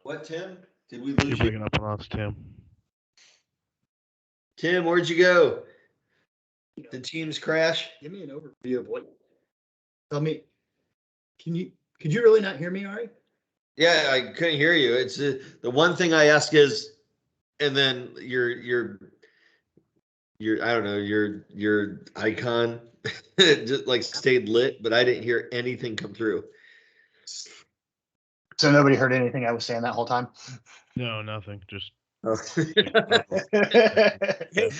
[SPEAKER 1] What, Tim? Did we
[SPEAKER 6] You're
[SPEAKER 1] lose you?
[SPEAKER 6] breaking up on us, Tim.
[SPEAKER 1] Tim, where'd you go? Did Teams crash?
[SPEAKER 2] Give me an overview of what. Tell me, could you really not hear me, Ari?
[SPEAKER 1] Yeah, I couldn't hear you. It's the one thing I ask is, and then your I don't know, your icon just like stayed lit, but I didn't hear anything come through.
[SPEAKER 2] So nobody heard anything I was saying that whole time?
[SPEAKER 6] No, nothing. Just
[SPEAKER 1] Hey,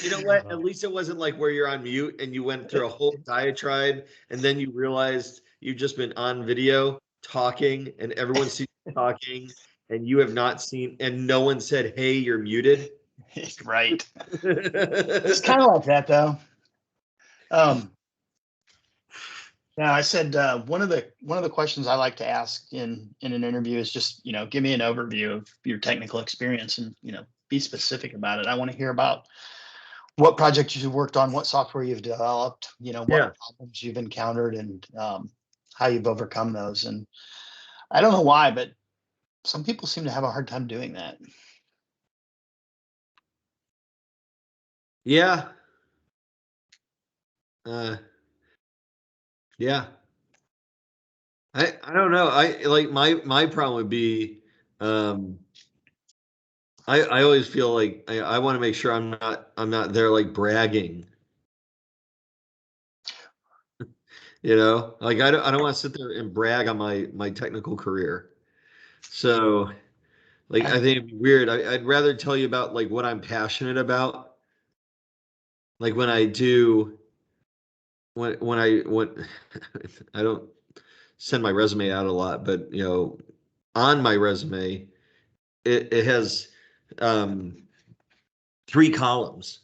[SPEAKER 1] you know what? At least it wasn't like where you're on mute and you went through a whole diatribe and then you realized you've just been on video talking and everyone sees you talking and you have not seen and no one said, hey, you're muted.
[SPEAKER 2] Right. It's kind of like that though. Now I said one of the questions I like to ask in an interview is just, give me an overview of your technical experience and, be specific about it. I want to hear about what projects you've worked on, what software you've developed, what problems you've encountered and how you've overcome those. And I don't know why, but some people seem to have a hard time doing that.
[SPEAKER 1] Yeah. Yeah. I don't know. I like my problem would be I always feel like I want to make sure I'm not there like bragging. Like I don't want to sit there and brag on my technical career. So like I think it'd be weird. I'd rather tell you about like what I'm passionate about. Like when I I don't send my resume out a lot, but on my resume it has 3 columns.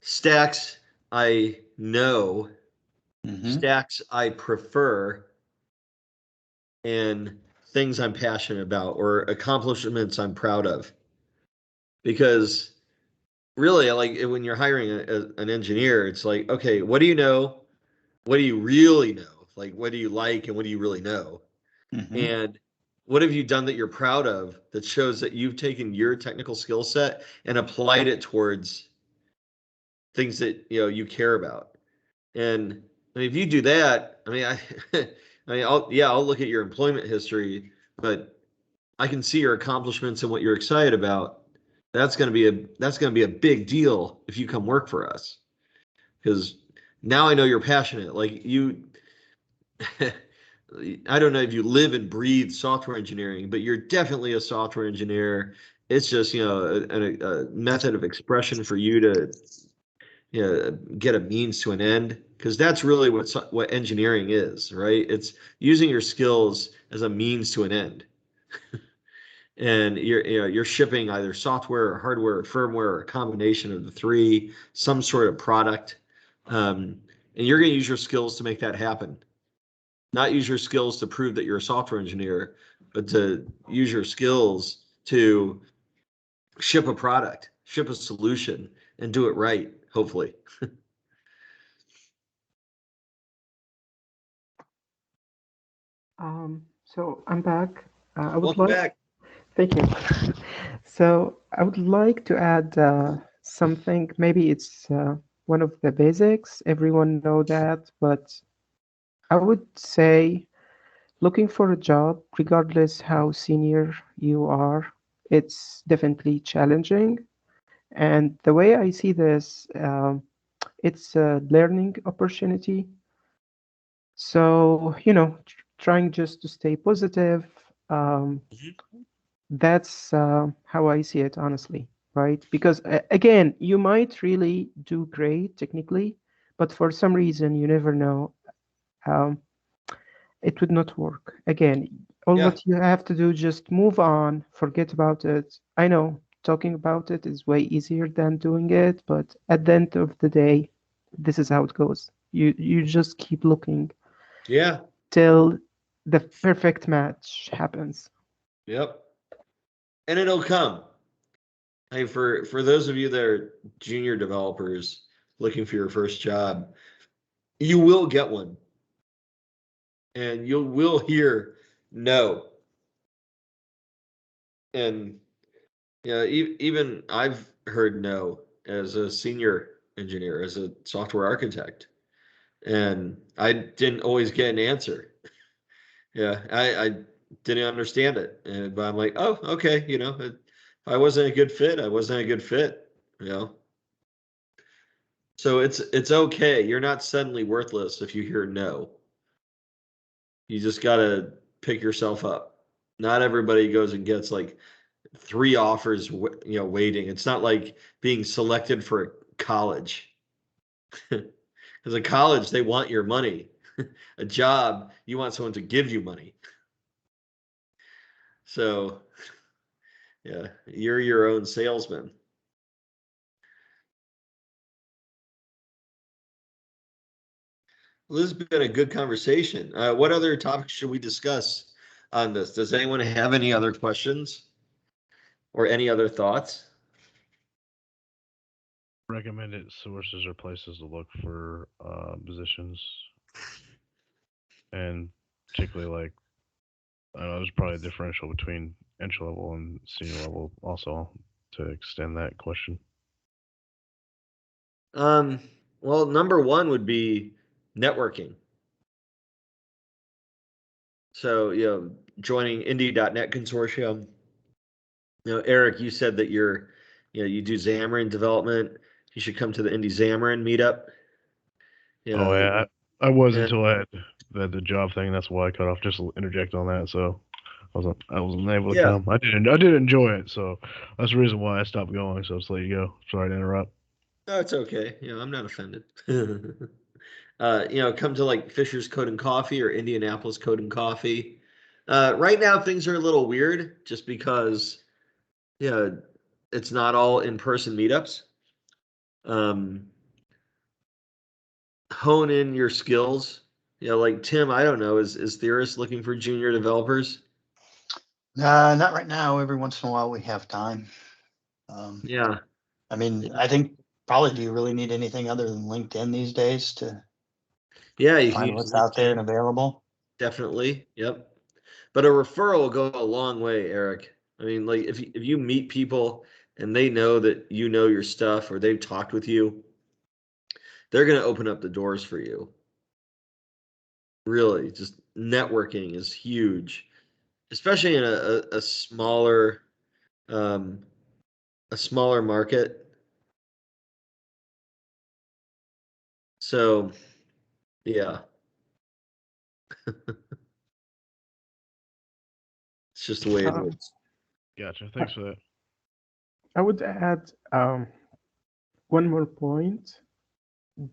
[SPEAKER 1] Stacks I know, stacks I prefer, and things I'm passionate about or accomplishments I'm proud of. Because really, like when you're hiring an engineer, it's like, okay, what do you know? What do you really know? Like, what do you like and what do you really know? And what have you done that you're proud of that shows that you've taken your technical skill set and applied it towards things that you care about? And I mean, if you do that, I mean, I'll look at your employment history, but I can see your accomplishments and what you're excited about. That's going to be a big deal if you come work for us, because now I know you're passionate. Like you, I don't know if you live and breathe software engineering, but you're definitely a software engineer. It's just a method of expression for you to get a means to an end, because that's really what engineering is, right? It's using your skills as a means to an end. And you're shipping either software or hardware or firmware or a combination of the 3, some sort of product, and you're going to use your skills to make that happen. Not use your skills to prove that you're a software engineer, but to use your skills to ship a product, ship a solution, and do it right, hopefully.
[SPEAKER 4] So I'm back. I would
[SPEAKER 1] Welcome
[SPEAKER 4] like,
[SPEAKER 1] back.
[SPEAKER 4] thank you. So I would like to add something. Maybe it's one of the basics. Everyone know that, but I would say looking for a job, regardless how senior you are, it's definitely challenging. And the way I see this, it's a learning opportunity. So, trying just to stay positive, that's how I see it, honestly, right? Because again, you might really do great technically, but for some reason, you never know, um, it would not work. Again, all
[SPEAKER 1] Yeah.
[SPEAKER 4] what you have to do, just move on, forget about it. I know talking about it is way easier than doing it, but at the end of the day, this is how it goes. You just keep looking
[SPEAKER 1] Yeah.
[SPEAKER 4] till the perfect match happens.
[SPEAKER 1] Yep. And it'll come. Hey, for those of you that are junior developers looking for your first job, you will get one. And you will hear no. And Yeah, even I've heard no as a senior engineer, as a software architect, and I didn't always get an answer. Yeah, I didn't understand it, and but I'm like, oh, okay, if I wasn't a good fit, I wasn't a good fit, you know. So it's okay. You're not suddenly worthless if you hear no. You just gotta pick yourself up. Not everybody goes and gets like three offers, waiting. It's not like being selected for college. Because a college, they want your money. A job, you want someone to give you money. So, yeah, you're your own salesman. Well, this has been a good conversation. What other topics should we discuss on this? Does anyone have any other questions or any other thoughts?
[SPEAKER 6] Recommended sources or places to look for positions, and particularly like I don't know, there's probably a differential between entry level and senior level also to extend that question.
[SPEAKER 1] Um, well, number one would be networking. So, joining Indy.net Consortium. Eric, you said that you do Xamarin development. You should come to the Indy Xamarin meetup.
[SPEAKER 6] Oh yeah, I was
[SPEAKER 1] and
[SPEAKER 6] until I had the job thing. That's why I cut off. Just to interject on that. So I wasn't able to
[SPEAKER 1] Yeah.
[SPEAKER 6] come. I did enjoy it. So that's the reason why I stopped going. So just let you go. Sorry to interrupt.
[SPEAKER 1] Oh, it's okay. I'm not offended. Come to like Fisher's Code and Coffee or Indianapolis Code and Coffee. Right now, things are a little weird just because, it's not all in-person meetups. Um, hone in your skills. Like Tim, I don't know, is Theorist looking for junior developers?
[SPEAKER 2] Not right now. Every once in a while we have time.
[SPEAKER 1] Yeah.
[SPEAKER 2] I mean, I think probably do you really need anything other than LinkedIn these days to
[SPEAKER 1] Yeah, you can
[SPEAKER 2] find
[SPEAKER 1] use
[SPEAKER 2] what's out there and
[SPEAKER 1] LinkedIn,
[SPEAKER 2] available?
[SPEAKER 1] definitely. Yep. But a referral will go a long way, Eric. I mean, like if you meet people and they know that you know your stuff or they've talked with you, they're going to open up the doors for you. Really, just networking is huge, especially in a smaller um, market. So, yeah, it's just the way it
[SPEAKER 4] Um,
[SPEAKER 1] is.
[SPEAKER 6] Gotcha. Thanks for that.
[SPEAKER 4] I would add one more point.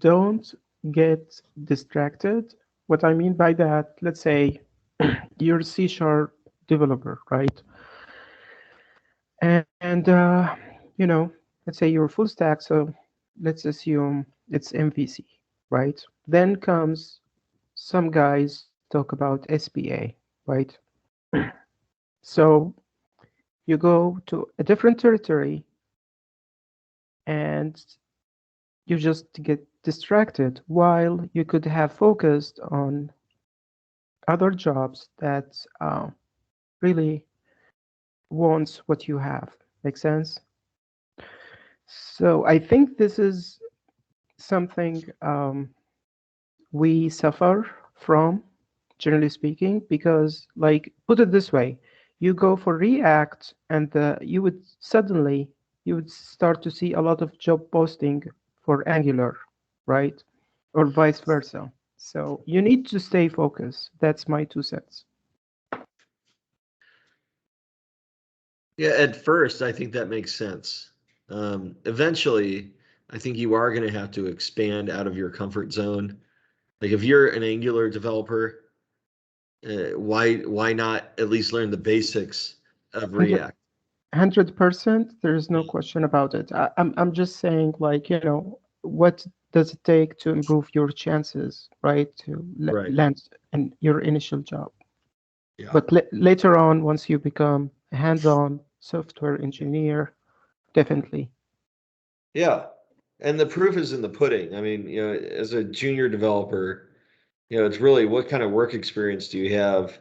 [SPEAKER 4] Don't get distracted. What I mean by that, let's say you're a C# developer, right? And let's say you're full stack, so let's assume it's MVC, right? Then comes some guys talk about SPA, right? So you go to a different territory and you just get distracted while you could have focused on other jobs that really wants what you have. Make sense? So I think this is something we suffer from, generally speaking, because, like, put it this way, you go for React and you would start to see a lot of job posting for Angular, right? Or vice versa. So you need to stay focused. That's my 2 cents.
[SPEAKER 1] Yeah, at first, I think that makes sense. Eventually, I think you are going to have to expand out of your comfort zone. Like if you're an Angular developer, why not at least learn the basics of React?
[SPEAKER 4] 100%, there is no question about it. I'm just saying, like, what does it take to improve your chances, right, to
[SPEAKER 1] Right.
[SPEAKER 4] land in your initial job?
[SPEAKER 1] Yeah.
[SPEAKER 4] But later on, once you become a hands-on software engineer, definitely.
[SPEAKER 1] Yeah. And the proof is in the pudding. I mean, as a junior developer, it's really what kind of work experience do you have?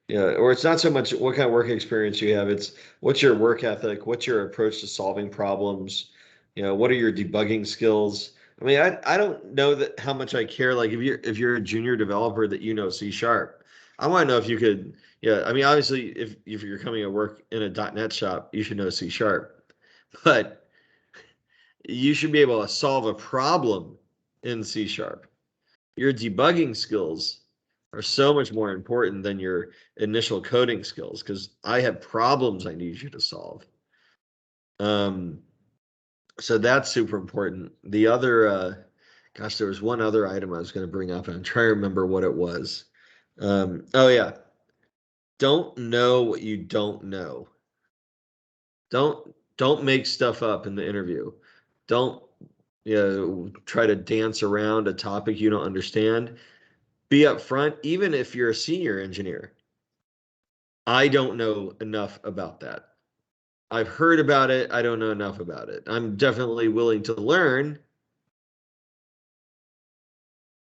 [SPEAKER 1] Yeah, or it's not so much what kind of work experience you have. It's what's your work ethic, what's your approach to solving problems, what are your debugging skills? I mean, I don't know that how much I care. Like if you're a junior developer that C sharp, I want to know if you could. Yeah, I mean, obviously, if you're coming to work in a .NET shop, you should know C sharp, but you should be able to solve a problem in C sharp. Your debugging skills are so much more important than your initial coding skills because I have problems I need you to solve. Um, so that's super important. The other, gosh, there was one other item I was going to bring up, and I'm trying to remember what it was. Oh yeah, don't know what you don't know. Don't make stuff up in the interview. Don't try to dance around a topic you don't understand. Be upfront, even if you're a senior engineer. I don't know enough about that. I've heard about it. I don't know enough about it. I'm definitely willing to learn,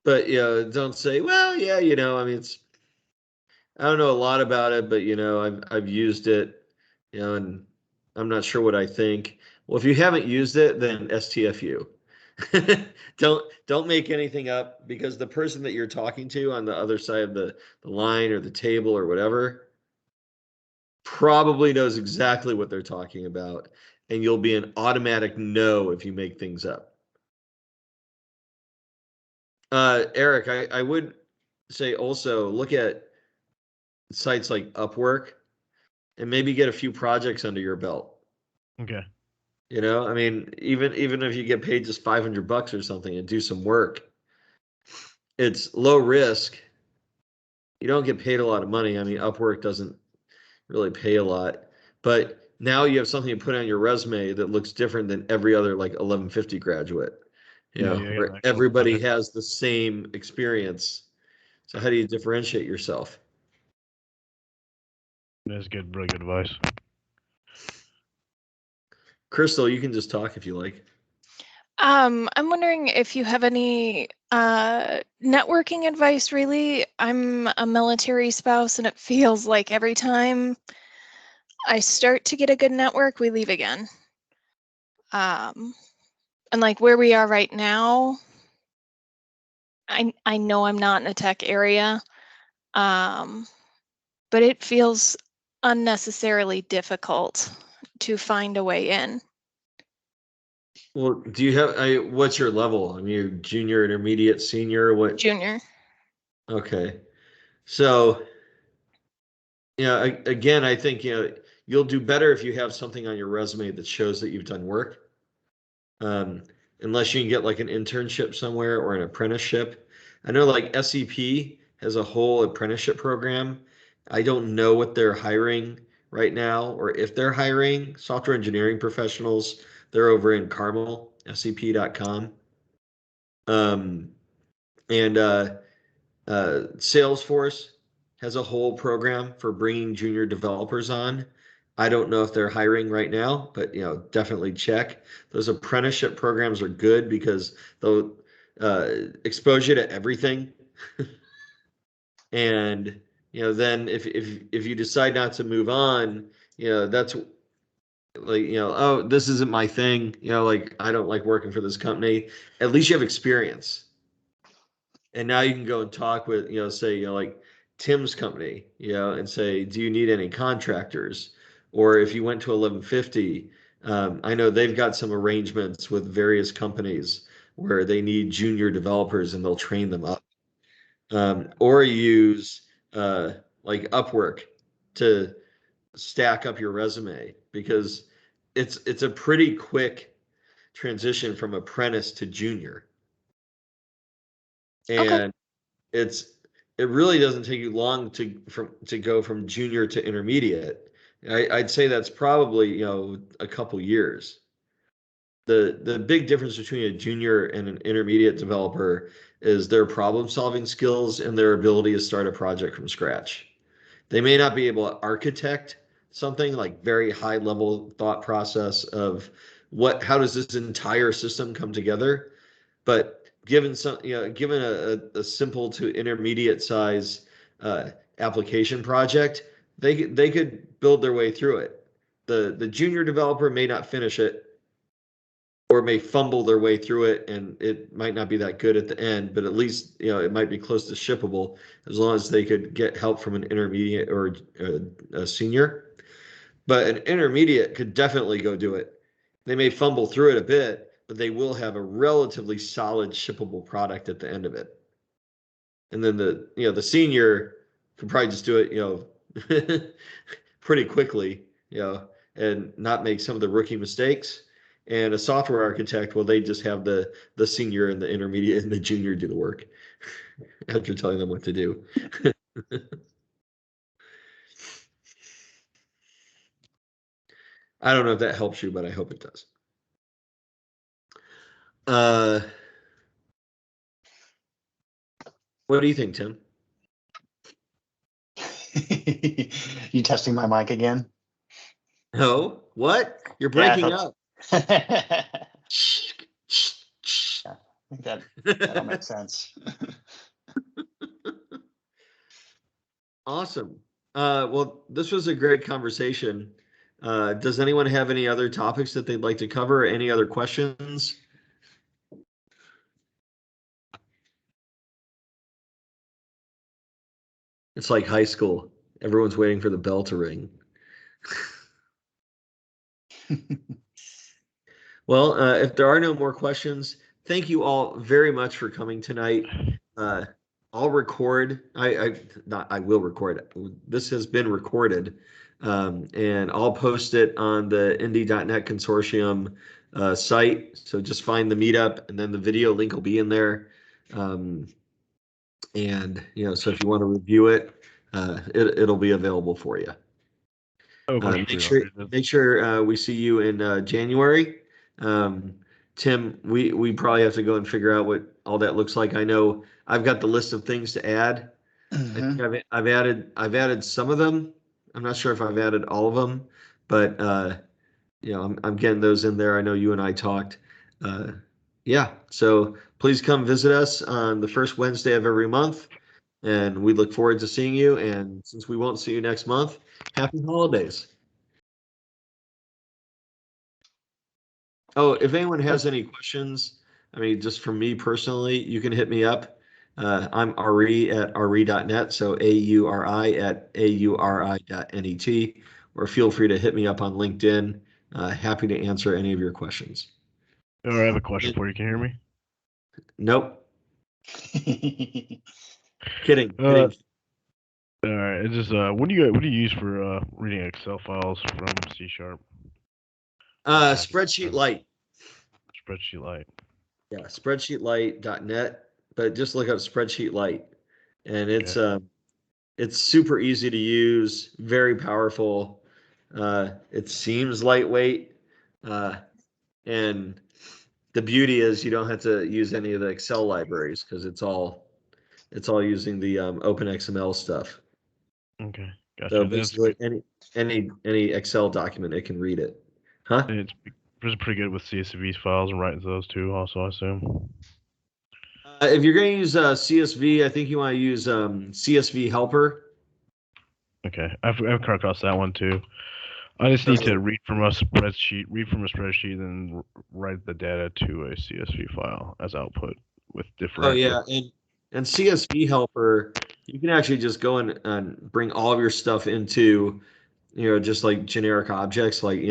[SPEAKER 1] but don't say, well, yeah, I mean, I don't know a lot about it, but I've used it, and I'm not sure what I think. Well, if you haven't used it, then STFU. Don't make anything up because the person that you're talking to on the other side of the line or the table or whatever probably knows exactly what they're talking about, and you'll be an automatic no if you make things up. Eric, I would say also look at sites like Upwork and maybe get a few projects under your belt.
[SPEAKER 6] Okay.
[SPEAKER 1] I mean, even if you get paid just $500 or something and do some work, it's low risk. You don't get paid a lot of money. I mean, Upwork doesn't really pay a lot, but now you have something to put on your resume that looks different than every other like 1150 graduate,
[SPEAKER 6] Yeah,
[SPEAKER 1] where everybody has the same experience. So how do you differentiate yourself?
[SPEAKER 6] That's good, really good advice.
[SPEAKER 1] Crystal, you can just talk if you like.
[SPEAKER 5] I'm wondering if you have any networking advice, really. I'm a military spouse, and it feels like every time I start to get a good network, we leave again. And like where we are right now, I know I'm not in a tech area, but it feels unnecessarily difficult to find a way in.
[SPEAKER 1] Well, do you have, what's your level? I mean, you're junior, intermediate, senior, what?
[SPEAKER 5] Junior.
[SPEAKER 1] Okay. So, again, I think, you'll do better if you have something on your resume that shows that you've done work. Unless you can get like an internship somewhere or an apprenticeship. I know like SEP has a whole apprenticeship program. I don't know what they're hiring right now or if they're hiring software engineering professionals. They're over in Carmel, SEP.com. And Salesforce has a whole program for bringing junior developers on. I don't know if they're hiring right now, but definitely check. Those apprenticeship programs are good because they'll expose you to everything. And then if you decide not to move on, that's like oh, this isn't my thing. Like I don't like working for this company. At least you have experience. And now you can go and talk with, say, like Tim's company, and say, do you need any contractors? Or if you went to 1150, I know they've got some arrangements with various companies where they need junior developers and they'll train them up. Or use like Upwork to stack up your resume because it's a pretty quick transition from apprentice to junior.
[SPEAKER 5] Okay.
[SPEAKER 1] And it really doesn't take you long to go from junior to intermediate. I'd say that's probably a couple years. The big difference between a junior and an intermediate developer is their problem solving skills and their ability to start a project from scratch. They may not be able to architect something like very high level thought process of how does this entire system come together, but given a simple to intermediate size application project, they could build their way through it. The junior developer may not finish it, or may fumble their way through it, and it might not be that good at the end, but at least it might be close to shippable as long as they could get help from an intermediate or a senior. But an intermediate could definitely go do it. They may fumble through it a bit, but they will have a relatively solid shippable product at the end of it. And then the senior could probably just do it, pretty quickly, and not make some of the rookie mistakes. And a software architect, well, they just have the senior and the intermediate and the junior do the work after telling them what to do. I don't know if that helps you, but I hope it does. What do you think, Tim?
[SPEAKER 2] You testing my mic again?
[SPEAKER 1] No, what? You're
[SPEAKER 2] Yeah,
[SPEAKER 1] breaking up.
[SPEAKER 2] I think that'll make sense.
[SPEAKER 1] Awesome. Well, this was a great conversation. Does anyone have any other topics that they'd like to cover? Any other questions? It's like high school. Everyone's waiting for the bell to ring. Well, if there are no more questions, thank you all very much for coming tonight. I'll record. I will record it. This has been recorded, and I'll post it on the Indy.net Consortium site. So just find the meetup, and then the video link will be in there. And so if you want to review it, it'll be available for you. Make sure we see you in January. Tim, we probably have to go and figure out what all that looks like. I know I've got the list of things to add.
[SPEAKER 2] Mm-hmm.
[SPEAKER 1] I think I've added some of them. I'm not sure if I've added all of them, but I'm getting those in there. I know you and I talked. Yeah, so please come visit us on the first Wednesday of every month, and we look forward to seeing you. And since we won't see you next month, happy holidays. Oh, if anyone has any questions, I mean, just for me personally, you can hit me up. I'm Ari at ari.net, so AURI at AURI.net, or feel free to hit me up on LinkedIn. Happy to answer any of your questions.
[SPEAKER 6] I have a question for you. Can you hear me?
[SPEAKER 1] Nope. Kidding.
[SPEAKER 6] All right. It's just what do you use for reading Excel files from C#?
[SPEAKER 1] Spreadsheet Lite.
[SPEAKER 6] Spreadsheet Lite.
[SPEAKER 1] Yeah, spreadsheetlite.net, but just look up Spreadsheet Lite, and it's super easy to use, very powerful. It seems lightweight, and the beauty is you don't have to use any of the Excel libraries because it's all using the OpenXML stuff.
[SPEAKER 6] Okay, gotcha.
[SPEAKER 1] So basically, any Excel document, it can read it. Huh?
[SPEAKER 6] It's pretty good with CSV files and writing those too. Also, I assume.
[SPEAKER 1] If you're going to use CSV, I think you want to use Csv Helper.
[SPEAKER 6] Okay, I've come across that one too. I just need to read from a spreadsheet, and write the data to a CSV file as output with different.
[SPEAKER 1] Oh yeah, and CSV Helper, you can actually just go in and bring all of your stuff into, just like generic objects, like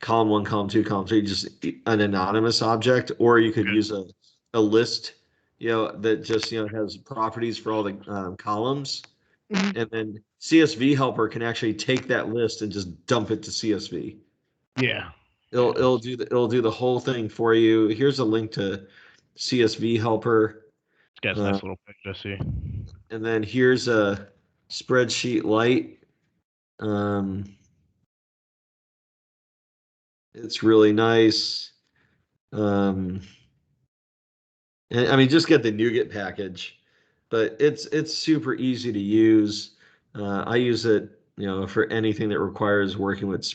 [SPEAKER 1] column 1, column 2, column 3, just an anonymous object, or you could use a list, that just has properties for all the columns.
[SPEAKER 4] Mhm.
[SPEAKER 1] And then CSV Helper can actually take that list and just dump it to CSV.
[SPEAKER 6] Yeah.
[SPEAKER 1] It'll do the whole thing for you. Here's a link to CSV Helper.
[SPEAKER 6] It's got a nice little picture, I see.
[SPEAKER 1] And then here's a Spreadsheet Lite. It's really nice. And I mean, just get the NuGet package, but it's super easy to use. I use it, for anything that requires working with,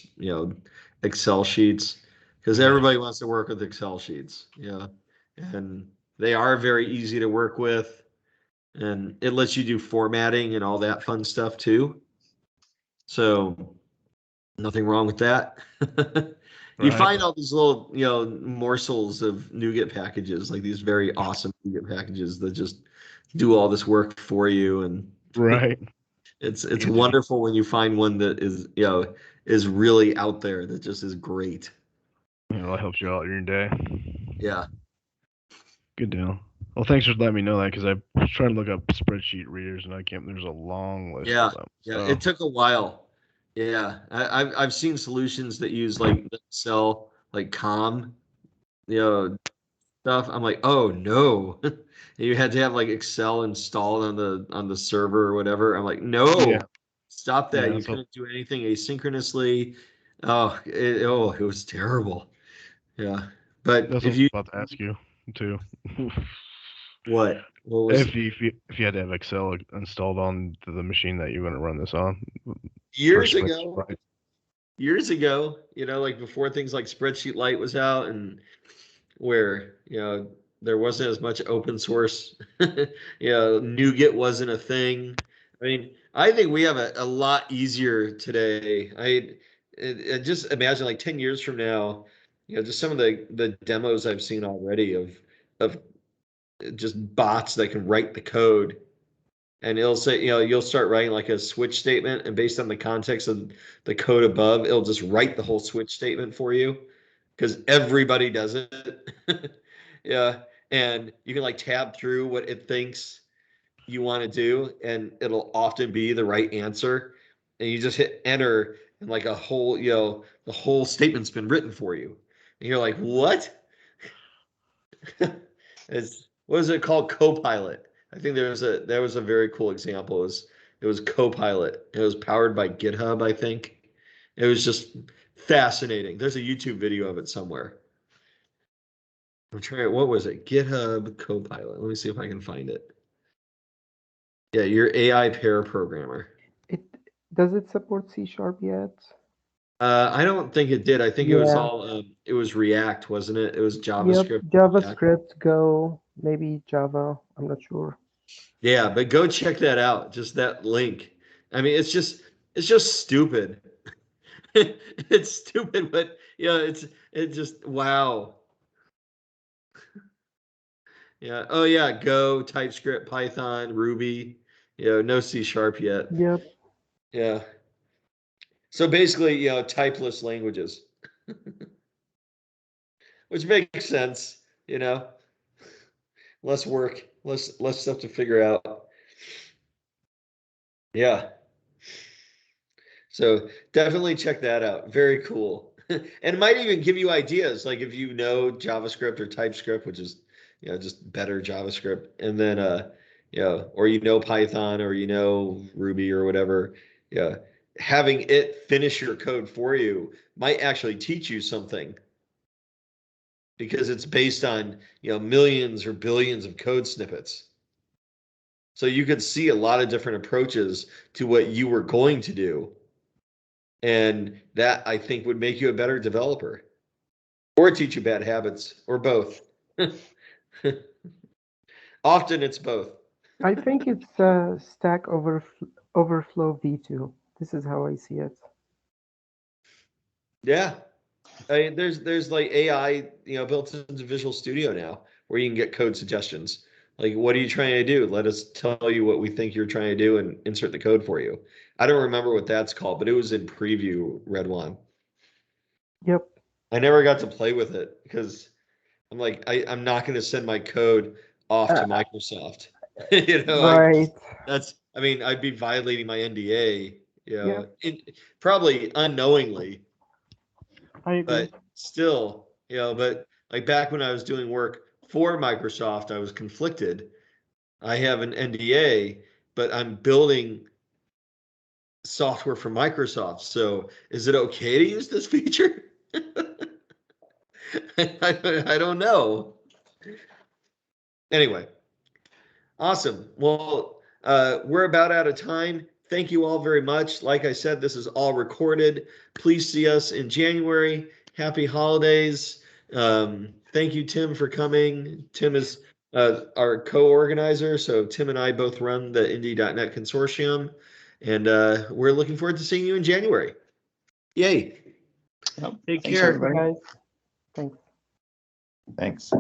[SPEAKER 1] Excel sheets, because everybody wants to work with Excel sheets, and they are very easy to work with. and it lets you do formatting and all that fun stuff too. So nothing wrong with that. You
[SPEAKER 6] Right.
[SPEAKER 1] find all these little, morsels of NuGet packages, like these very awesome NuGet packages that just do all this work for you. And
[SPEAKER 6] Right.
[SPEAKER 1] it's
[SPEAKER 6] Indy.
[SPEAKER 1] wonderful when you find one that is really out there that just is great.
[SPEAKER 6] That helps you out in your day.
[SPEAKER 1] Yeah.
[SPEAKER 6] Good deal. Well, thanks for letting me know that, because I was trying to look up spreadsheet readers and I can't. There's a long list
[SPEAKER 1] Yeah.
[SPEAKER 6] of them.
[SPEAKER 1] Yeah.
[SPEAKER 6] So.
[SPEAKER 1] It took a while. Yeah. I've seen solutions that use like Excel, like COM, stuff. I'm like, oh no. You had to have like Excel installed on the server or whatever. I'm like, no,
[SPEAKER 6] Yeah.
[SPEAKER 1] stop that.
[SPEAKER 6] Yeah.
[SPEAKER 1] You couldn't do anything asynchronously. It was terrible. Yeah. But
[SPEAKER 6] That's what I
[SPEAKER 1] if
[SPEAKER 6] was
[SPEAKER 1] you
[SPEAKER 6] about to ask you too.
[SPEAKER 1] what was
[SPEAKER 6] If you had to have Excel installed on the machine that you're going to run this on.
[SPEAKER 1] years
[SPEAKER 6] spreadsheet,
[SPEAKER 1] ago,
[SPEAKER 6] right?
[SPEAKER 1] like before things like Spreadsheet Lite was out, and where there wasn't as much open source. NuGet wasn't a thing. I mean, I think we have a lot easier today. I just imagine like 10 years from now, just some of the demos I've seen already of just bots that can write the code, and it'll say, you'll start writing like a switch statement, and based on the context of the code above, it'll just write the whole switch statement for you because everybody does it. Yeah. And you can like tab through what it thinks you want to do, and it'll often be the right answer. And you just hit enter, and like a whole, the whole statement's been written for you. And you're like, what? What is it called? Copilot. I think there was a very cool example. It was Copilot. It was powered by GitHub, I think. It was just fascinating. There's a YouTube video of it somewhere. I'm trying. What was it? GitHub Copilot. Let me see if I can find it. Yeah, your AI pair programmer.
[SPEAKER 4] Does it support C# yet?
[SPEAKER 1] I don't think it did. I think it was
[SPEAKER 4] Yeah.
[SPEAKER 1] all. It was React, wasn't it? It was
[SPEAKER 4] Yep,
[SPEAKER 1] JavaScript.
[SPEAKER 4] JavaScript, Go, maybe Java. I'm not sure.
[SPEAKER 1] Yeah, but go check that out. Just that link. I mean, it's just stupid. It's stupid, but it's just wow. Yeah. Oh yeah. Go, TypeScript, Python, Ruby. No C# yet.
[SPEAKER 4] Yep.
[SPEAKER 1] Yeah. So basically, typeless languages, which makes sense. Less work, less stuff to figure out. Yeah. So definitely check that out. Very cool. And it might even give you ideas, like if you know JavaScript or TypeScript, which is just better JavaScript, and then or Python or Ruby or whatever. Yeah. Having it finish your code for you might actually teach you something because it's based on millions or billions of code snippets. So you could see a lot of different approaches to what you were going to do. And that, I think, would make you a better developer or teach you bad habits or both. Often it's both.
[SPEAKER 4] I think it's Stack Overflow V2. This is how I see it.
[SPEAKER 1] Yeah. I mean, there's like AI, built into Visual Studio now where you can get code suggestions. Like, what are you trying to do? Let us tell you what we think you're trying to do and insert the code for you. I don't remember what that's called, but it was in preview, Red One.
[SPEAKER 4] Yep.
[SPEAKER 1] I never got to play with it because I'm like, I'm not going to send my code off to Microsoft.
[SPEAKER 4] Right.
[SPEAKER 1] I'd be violating my NDA,
[SPEAKER 4] Yeah.
[SPEAKER 1] probably unknowingly,
[SPEAKER 4] I agree.
[SPEAKER 1] but still, but like back when I was doing work for Microsoft, I was conflicted. I have an NDA, but I'm building software for Microsoft. So is it okay to use this feature? I don't know. Anyway, awesome. Well, we're about out of time. Thank you all very much. Like I said, this is all recorded. Please see us in January. Happy holidays. Thank you, Tim, for coming. Tim is our co-organizer. So Tim and I both run the Indy.net Consortium, and we're looking forward to seeing you in January. Yay.
[SPEAKER 2] Yep.
[SPEAKER 8] Take
[SPEAKER 2] Thanks,
[SPEAKER 8] care.
[SPEAKER 2] everybody.
[SPEAKER 4] Guys, thanks.
[SPEAKER 7] Thanks.